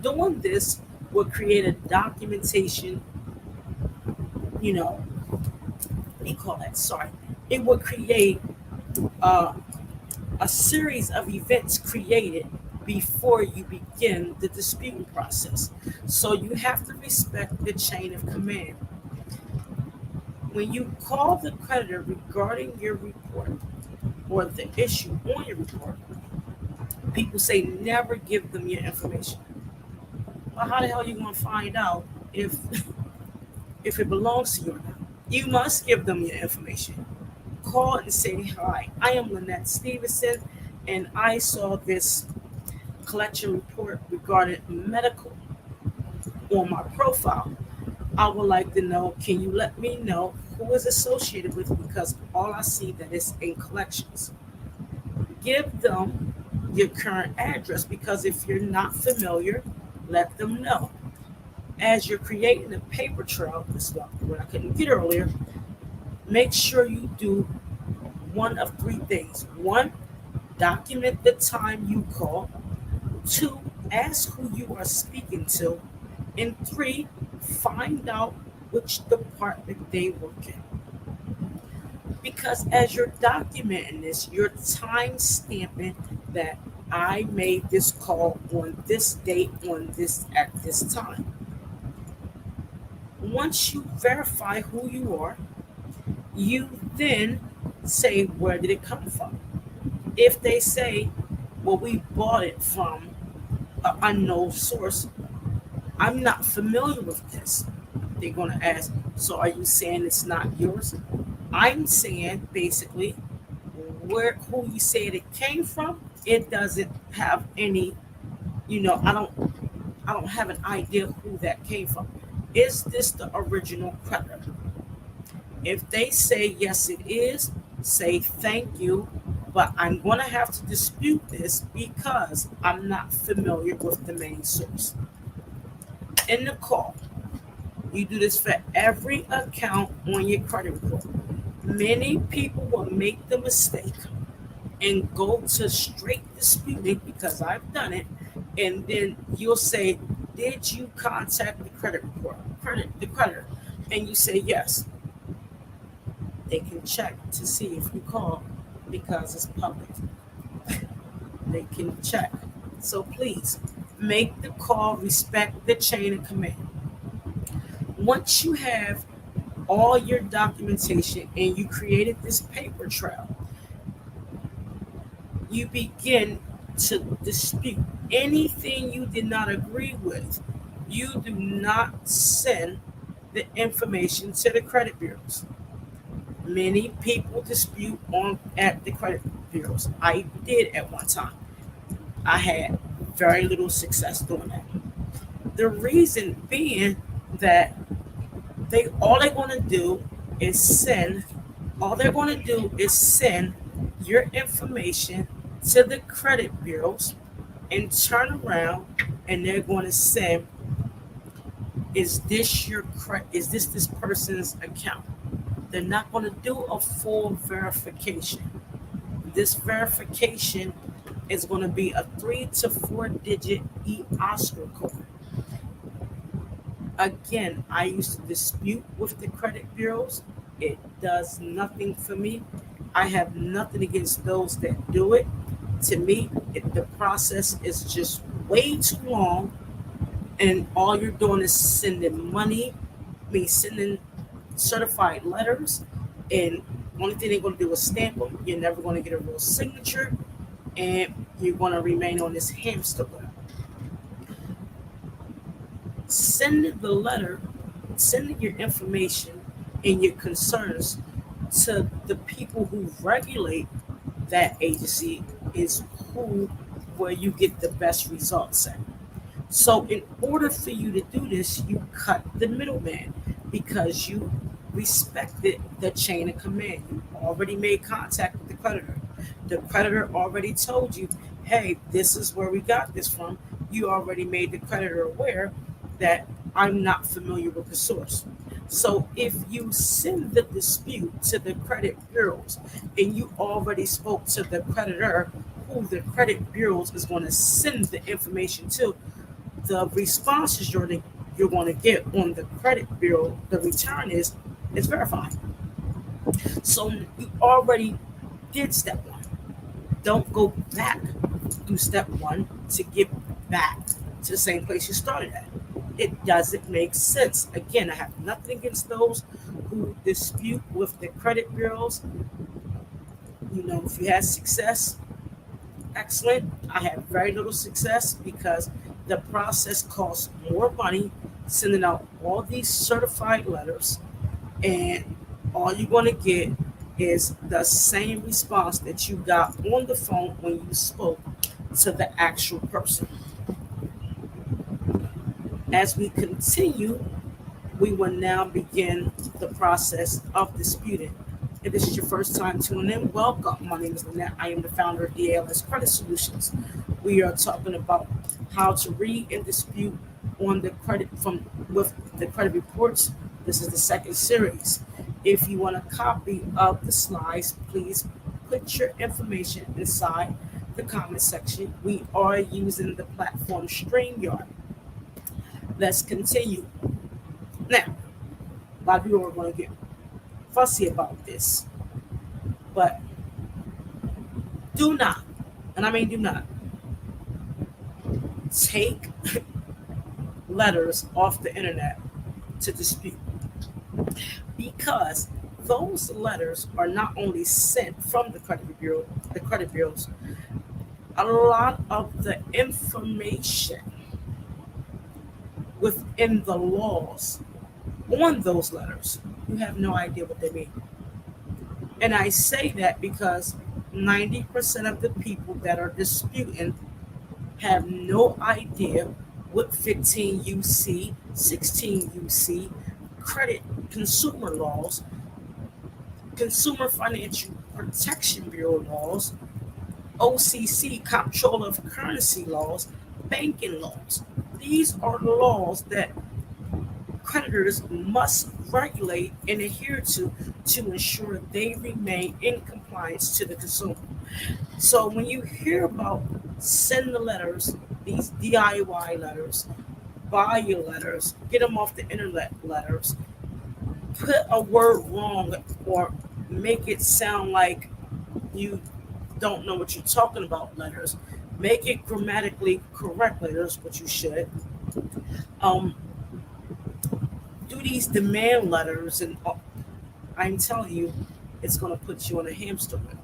Doing this will create a documentation, what do you call that? Sorry. It will create a series of events created before you begin the disputing process. So you have to respect the chain of command. When you call the creditor regarding your report or the issue on your report, people say never give them your information. Well, how the hell are you going to find out if it belongs to you or not? You must give them your information. Call and say, hi, I am Lynette Stevenson, and I saw this collection report regarding medical on my profile. I would like to know, can you let me know who is associated with it, because all I see that is in collections. Give them your current address, because if you're not familiar, let them know. As you're creating a paper trail, this is what I couldn't get earlier, make sure you do one of three things. One, document the time you call. Two, ask who you are speaking to. And three, find out which department they work in. Because as you're documenting this, you're time stamping that I made this call on this date, on this at this time. Once you verify who you are, you then say, where did it come from? If they say, well, we bought it from an unknown source, I'm not familiar with this. They're going to ask, so are you saying it's not yours? I'm saying basically, where who you said it came from, it doesn't have any, I don't have an idea who that came from. Is this the original creditor? If they say yes, it is, say thank you, but I'm going to have to dispute this because I'm not familiar with the main source. In the call, you do this for every account on your credit report. Many people will make the mistake and go to straight disputing because I've done it, and then you'll say, "Did you contact the credit report, the creditor?" And you say yes. They can check to see if you call because it's public. They can check. So please make the call, respect the chain of command. Once you have all your documentation and you created this paper trail, you begin to dispute anything you did not agree with. You do not send the information to the credit bureaus. Many people dispute on at the credit bureaus. I did at one time. I had very little success doing that. The reason being that they're going to do is send all they're going to do is send your information to the credit bureaus and turn around and they're going to say, is this person's account? They're not going to do a full verification. This verification is going to be a 3 to 4 digit Oscar code. Again, I used to dispute with the credit bureaus. It does nothing for me. I have nothing against those that do it. To me, the process is just way too long, and all you're doing is sending money, sending certified letters, and only thing they're going to do is stamp them. You're never going to get a real signature, and you're going to remain on this hamster wheel. Sending the letter, sending your information and your concerns to the people who regulate that agency is where you get the best results at. So in order for you to do this, you cut the middleman because you respected the chain of command. You already made contact with the creditor. The creditor already told you, hey, this is where we got this from. You already made the creditor aware that I'm not familiar with the source. So if you send the dispute to the credit bureaus and you already spoke to the creditor who the credit bureaus is going to send the information to, the responses you're going to get on the credit bureau, the return is verified. So you already did step one. Don't go back through step one to get back to the same place you started at. It doesn't make sense. Again, I have nothing against those who dispute with the credit bureaus. If you had success, excellent. I had very little success because the process costs more money sending out all these certified letters, and all you're going to get is the same response that you got on the phone when you spoke to the actual person. As we continue, we will now begin the process of disputing. If this is your first time tuning in, welcome. My name is Lynette. I am the founder of DALS Credit Solutions. We are talking about how to read and dispute on the credit with the credit reports. This is the second series. If you want a copy of the slides, please put your information inside the comment section. We are using the platform StreamYard. Let's continue. Now, a lot of people are going to get fussy about this, but do not, and I mean do not, take letters off the internet to dispute, because those letters are not only sent from the credit bureaus, a lot of the information within the laws on those letters, you have no idea what they mean. And I say that because 90% of the people that are disputing have no idea what 15 UC, 16 UC, credit consumer laws, Consumer Financial Protection Bureau laws, OCC, Comptroller of Currency laws, banking laws. These are laws that creditors must regulate and adhere to ensure they remain in compliance to the consumer. So when you hear about send the letters, these DIY letters, buy your letters, get them off the internet letters, put a word wrong or make it sound like you don't know what you're talking about letters, make it grammatically correct letters, which you should. Um, do these demand letters, and I'm telling you, it's going to put you on a hamster wheel.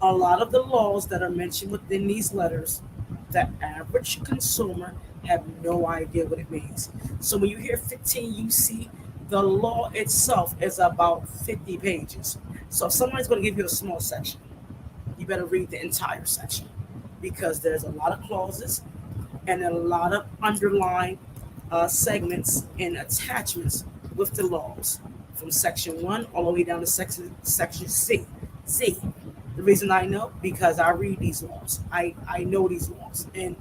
A lot of the laws that are mentioned within these letters, the average consumer have no idea what it means. So when you hear 15 UC, the law itself is about 50 pages. So if somebody's going to give you a small section, you better read the entire section because there's a lot of clauses and a lot of underlying segments and attachments with the laws from section 1 all the way down to section C. Z. The reason I know because I read these laws. I know these laws, and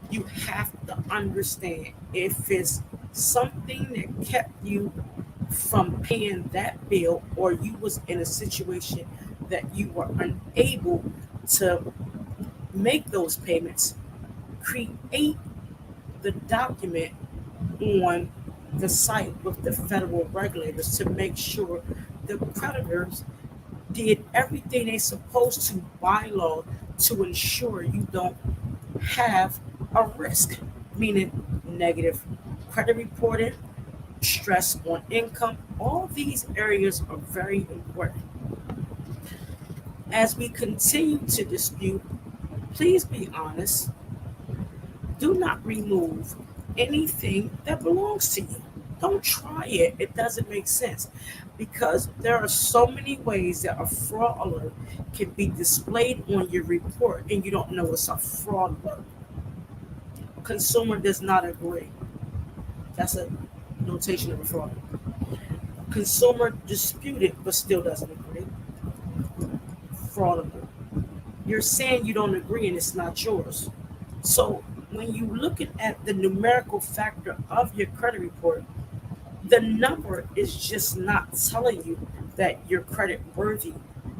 you have to understand if it's something that kept you from paying that bill or you was in a situation that you were unable to make those payments, create the document on the site with the federal regulators to make sure the creditors did everything they're supposed to by law to ensure you don't have a risk, meaning negative credit reporting, stress on income. All these areas are very important. As we continue to dispute, please be honest. Do not remove anything that belongs to you. Don't try it. It doesn't make sense because there are so many ways that a fraud alert can be displayed on your report and you don't know it's a fraud alert. Consumer does not agree. That's a notation of a fraud. Consumer disputed but still doesn't agree. Fraud alert. You're saying you don't agree and it's not yours. So when you look at the numerical factor of your credit report, the number is just not telling you that you're credit worthy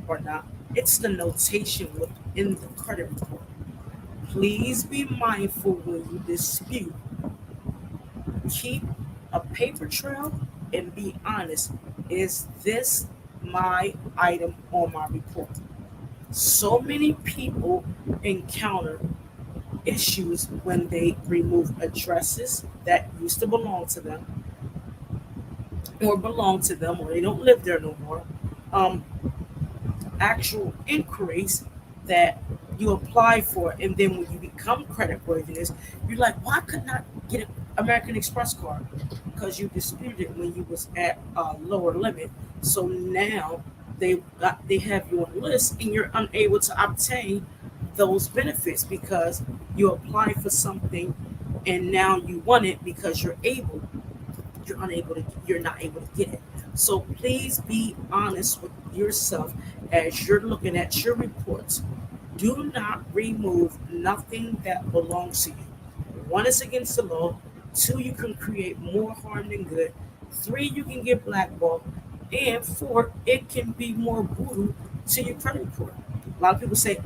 or not. It's the notation within the credit report. Please be mindful when you dispute. Keep a paper trail and be honest. Is this my item on my report? So many people encounter issues when they remove addresses that used to belong to them or they don't live there no more. Um, Actual inquiries that you apply for, and then when you become credit worthiness, you're like, why couldn't I get an American Express card? Because you disputed it when you was at a lower limit. So now they have you on the list, and you're unable to obtain those benefits because you apply for something, and now you want it because you're not able to get it. So please be honest with yourself as you're looking at your reports. Do not remove nothing that belongs to you. One is against the law. Two, you can create more harm than good. Three, you can get blackballed. And four, it can be more brutal to your credit report. A lot of people say,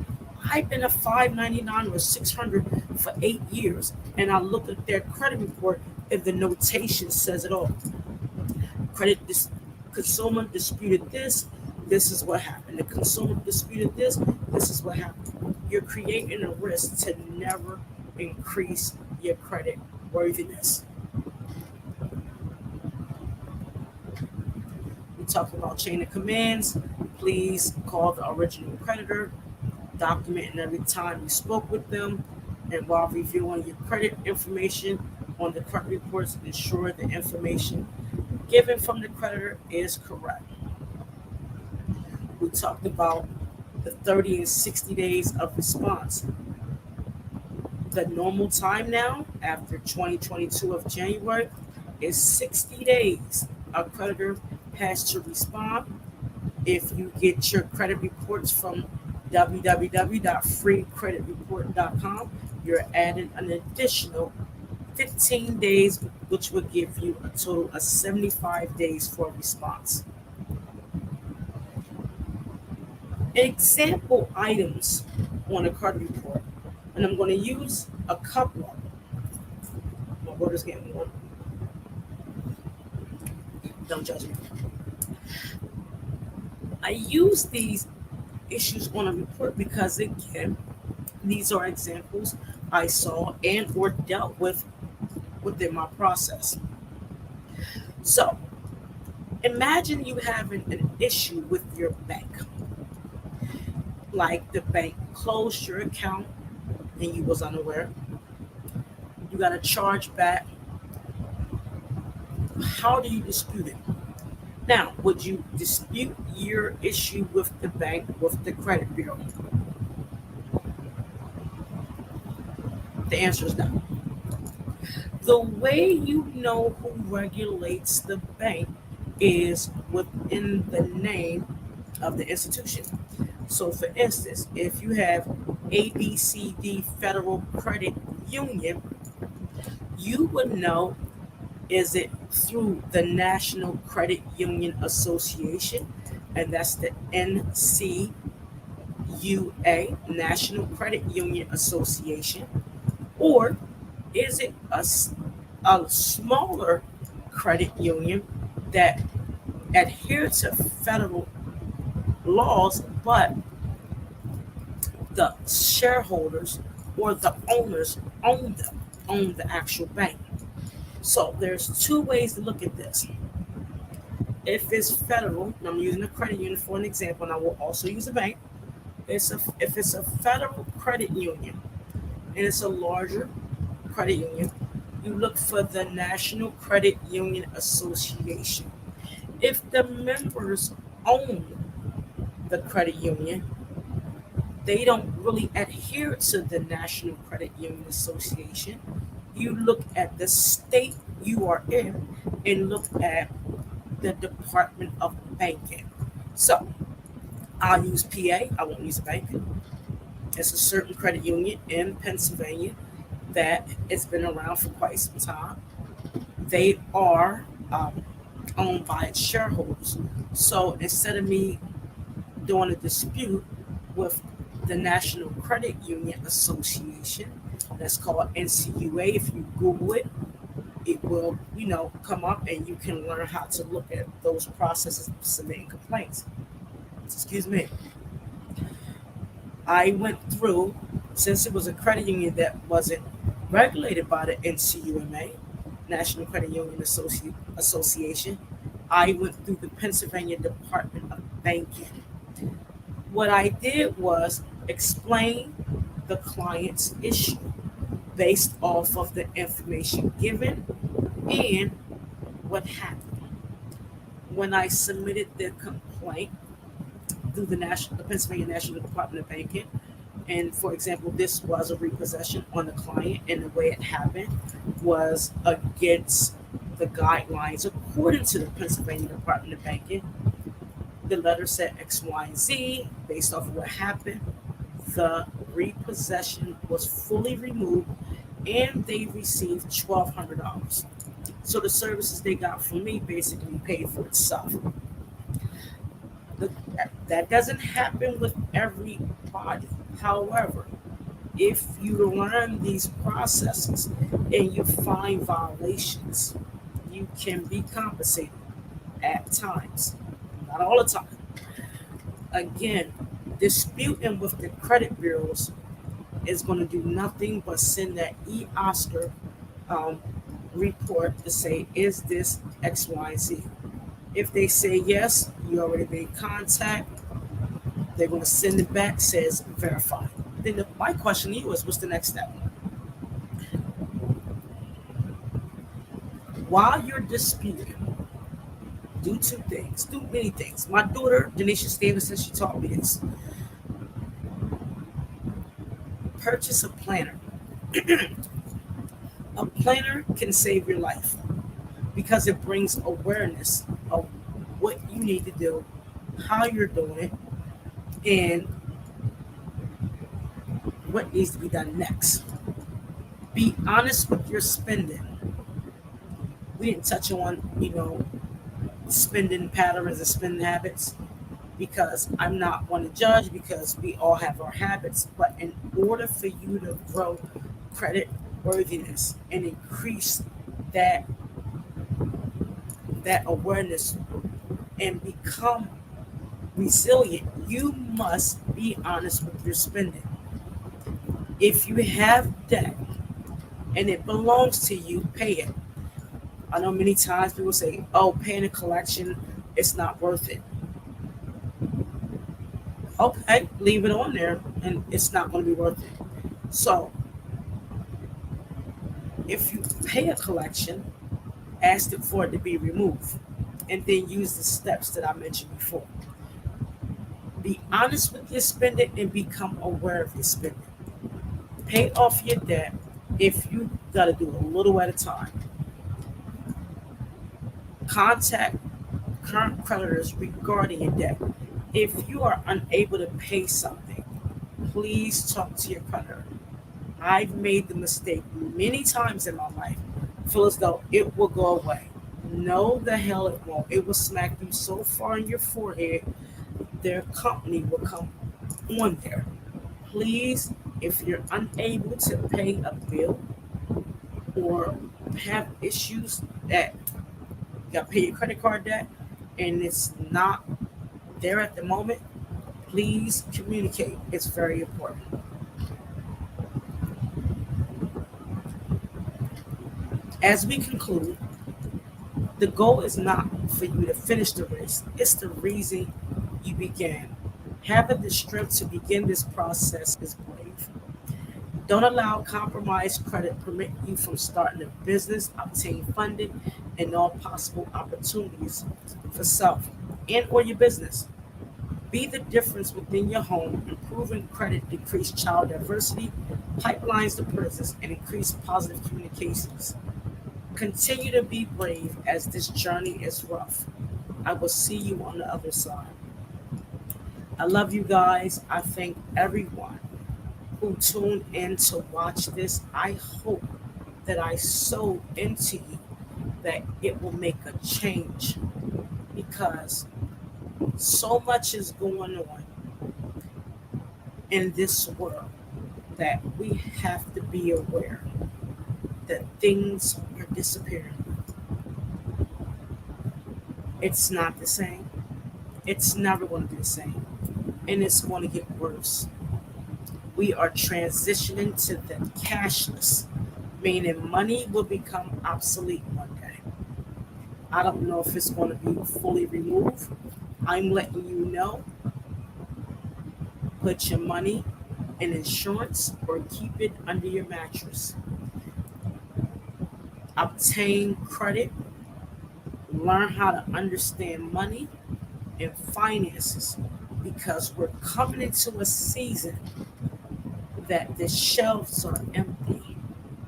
I've been a 599 or 600 for 8 years. And I look at their credit report and the notation says it all. Consumer disputed this. This is what happened. The consumer disputed this. This is what happened. You're creating a risk to never increase your credit worthiness. We talked about chain of commands. Please call the original creditor, documenting every time you spoke with them, and while reviewing your credit information on the credit reports, ensure the information given from the creditor is correct. We talked about the 30 and 60 days of response. The normal time now, after 2022 of January, is 60 days. A creditor has to respond. If you get your credit reports from www.freecreditreport.com, you're adding an additional 15 days, which will give you a total of 75 days for response. Example items on a credit report, and I'm going to use a couple of them. My water's getting warm. Don't judge me. I use these issues on a report because, again, these are examples I saw and or dealt with within my process. So imagine you having an issue with your bank. Like the bank closed your account and you was unaware. You got a charge back. How do you dispute it? Now, would you dispute your issue with the bank, with the credit bureau? The answer is no. The way you know who regulates the bank is within the name of the institution. So, for instance, if you have ABCD Federal Credit Union, you would know, is it through the National Credit Union Association, and that's the NCUA, National Credit Union Association, or is it a smaller credit union that adhere to federal laws, but the shareholders or the owners own the actual bank? So there's two ways to look at this. If it's federal, and I'm using a credit union for an example, and I will also use a bank. If it's a federal credit union and it's a larger credit union, you look for the National Credit Union Association. If the members own the credit union, they don't really adhere to the National Credit Union Association. You look at the state you are in and look at the Department of Banking. So I'll use PA, I won't use a bank. It's a certain credit union in Pennsylvania that has been around for quite some time. They are owned by its shareholders. So instead of me doing a dispute with the National Credit Union Association, that's called NCUA, if you Google it, it will, come up and you can learn how to look at those processes of submitting complaints. Excuse me. I went through, since it was a credit union that wasn't regulated by the NCUMA, National Credit Union Association, I went through the Pennsylvania Department of Banking. What I did was explain the client's issue based off of the information given and what happened. When I submitted the complaint through the Pennsylvania National Department of Banking, and for example, this was a repossession on the client, and the way it happened was against the guidelines according to the Pennsylvania Department of Banking. The letter said X, Y, and Z. Based off of what happened, the repossession was fully removed and they received $1,200. So the services they got from me basically paid for itself. That doesn't happen with everybody. However, if you learn these processes and you find violations, you can be compensated at times, not all the time. Again, disputing with the credit bureaus is going to do nothing but send that e-Oscar report to say, is this X, Y, Z? If they say yes, you already made contact, they're going to send it back, says verify. Then my question to you is, what's the next step? While you're disputing, do two things, do many things. My daughter, Denisha Stevenson, she taught me this. Purchase a planner. A planner can save your life because it brings awareness of what you need to do, how you're doing it, and what needs to be done next. Be honest with your spending. We didn't touch on, spending patterns and spending habits because I'm not one to judge because we all have our habits. But in order for you to grow credit worthiness and increase that that awareness and become resilient, you must be honest with your spending. If you have debt and it belongs to you, pay it. I know many times people say, oh, paying a collection, it's not worth it. Okay, leave it on there and it's not going to be worth it. So if you pay a collection, ask it for it to be removed and then use the steps that I mentioned before. Be honest with your spending and become aware of your spending. Pay off your debt if you got to do a little at a time. Contact current creditors regarding your debt. If you are unable to pay something, please talk to your creditor. I've made the mistake many times in my life, feel as though it will go away. No, the hell it won't. It will smack you so far in your forehead, their company will come on there. Please, if you're unable to pay a bill or have issues that you got to pay your credit card debt and it's not there at the moment, please communicate. It's very important. As we conclude, the goal is not for you to finish the race, it's the reason you began. Having the strength to begin this process is brave. Don't allow compromised credit prevent you from starting a business, obtain funding, and all possible opportunities for self and or your business. Be the difference within your home, improving credit, decrease child diversity, pipelines to prisons, and increase positive communications. Continue to be brave as this journey is rough. I will see you on the other side. I love you guys. I thank everyone who tuned in to watch this. I hope that I sow into you that it will make a change because so much is going on in this world that we have to be aware that things are disappearing. It's not the same. It's never going to be the same. And it's going to get worse. We are transitioning to the cashless, meaning money will become obsolete one day. I don't know if it's going to be fully removed. I'm letting you know, put your money in insurance or keep it under your mattress. Obtain credit, learn how to understand money and finances because we're coming into a season that the shelves are empty.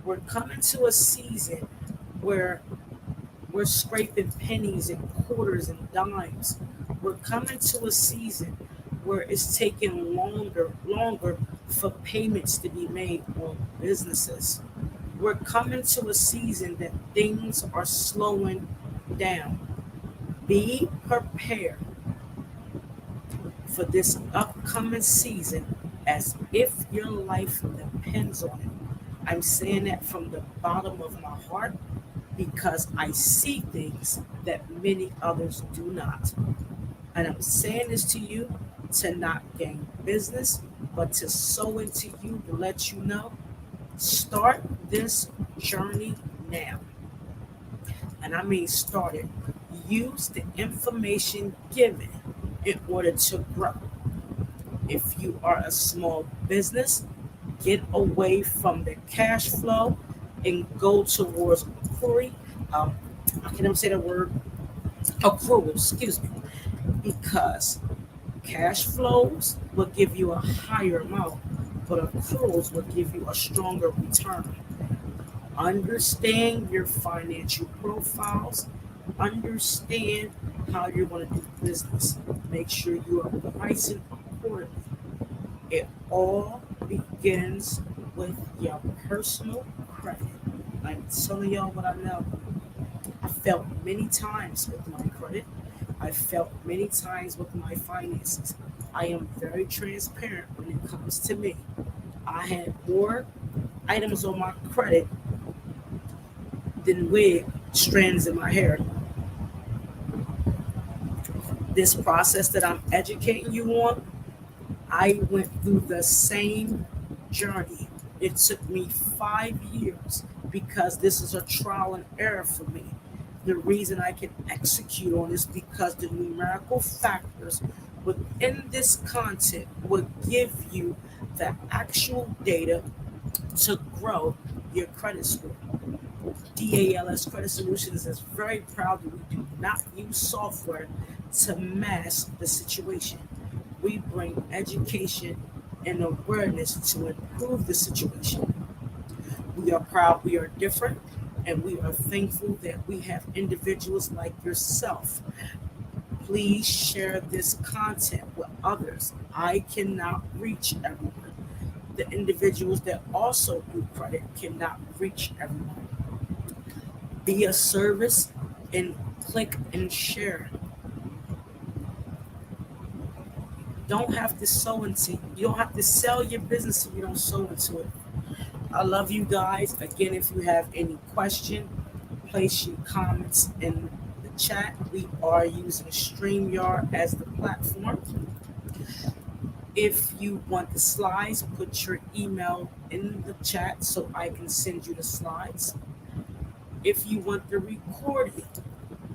We're coming to a season where we're scraping pennies and quarters and dimes. We're coming to a season where it's taking longer for payments to be made on businesses. We're coming to a season that things are slowing down. Be prepared for this upcoming season as if your life depends on it. I'm saying that from the bottom of my heart because I see things that many others do not. And I'm saying this to you to not gain business, but to sow into you to let you know, start this journey now. And I mean start it. Use the information given in order to grow. If you are a small business, get away from the cash flow and go towards accrual. I can't even say the word accrual, excuse me, because cash flows will give you a higher amount, but accruals will give you a stronger return. Understand your financial profiles, understand how you're going to do business. Make sure you are pricing accordingly. It all begins with your personal credit. I'm telling y'all what I know. I felt many times with my credit. I felt many times with my finances. I am very transparent when it comes to me. I had more items on my credit than wig strands in my hair. This process that I'm educating you on, I went through the same journey. It took me 5 years because this is a trial and error for me. The reason I can execute on this because the numerical factors within this content will give you the actual data to grow your credit score. DALS Credit Solutions is very proud that we do not use software to mask the situation. We bring education and awareness to improve the situation. We are proud, we are different, and we are thankful that we have individuals like yourself. Please share this content with others. I cannot reach everyone. The individuals that also do credit cannot reach everyone. Be a service and click and share. Don't have to sow into you don't have to sell your business if you don't sow into it. I love you guys. Again, if you have any question, place your comments in the chat. We are using StreamYard as the platform. If you want the slides, put your email in the chat so I can send you the slides. If you want the recording,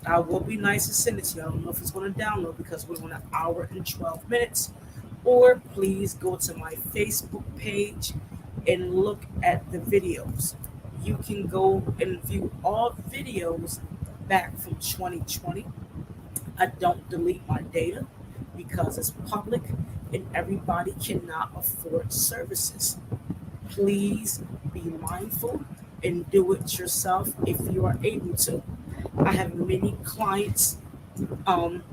I will be nice and send it to you. I don't know if it's going to download because we're on an hour and 12 minutes. Or please go to my Facebook page and look at the videos. You can go and view all videos back from 2020. I don't delete my data because it's public and everybody cannot afford services. Please be mindful and do it yourself if you are able to. I have many clients um,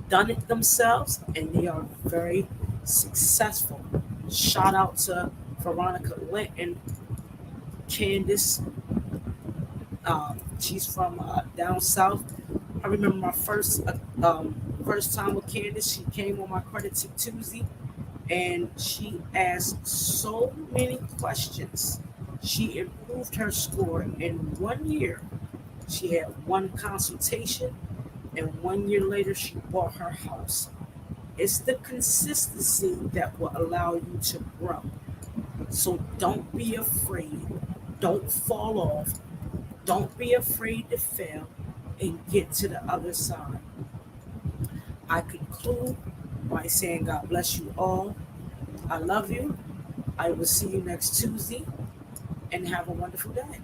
done it themselves and they are very successful. Shout out to Veronica Lent and Candace. She's from down south. I remember my first time with Candace. She came on my credit tip Tuesday, and she asked so many questions. She improved her score in 1 year. She had one consultation, and 1 year later, she bought her house. It's the consistency that will allow you to grow. So don't be afraid. Don't fall off. Don't be afraid to fail and get to the other side. I conclude by saying God bless you all. I love you. I will see you next Tuesday and have a wonderful day.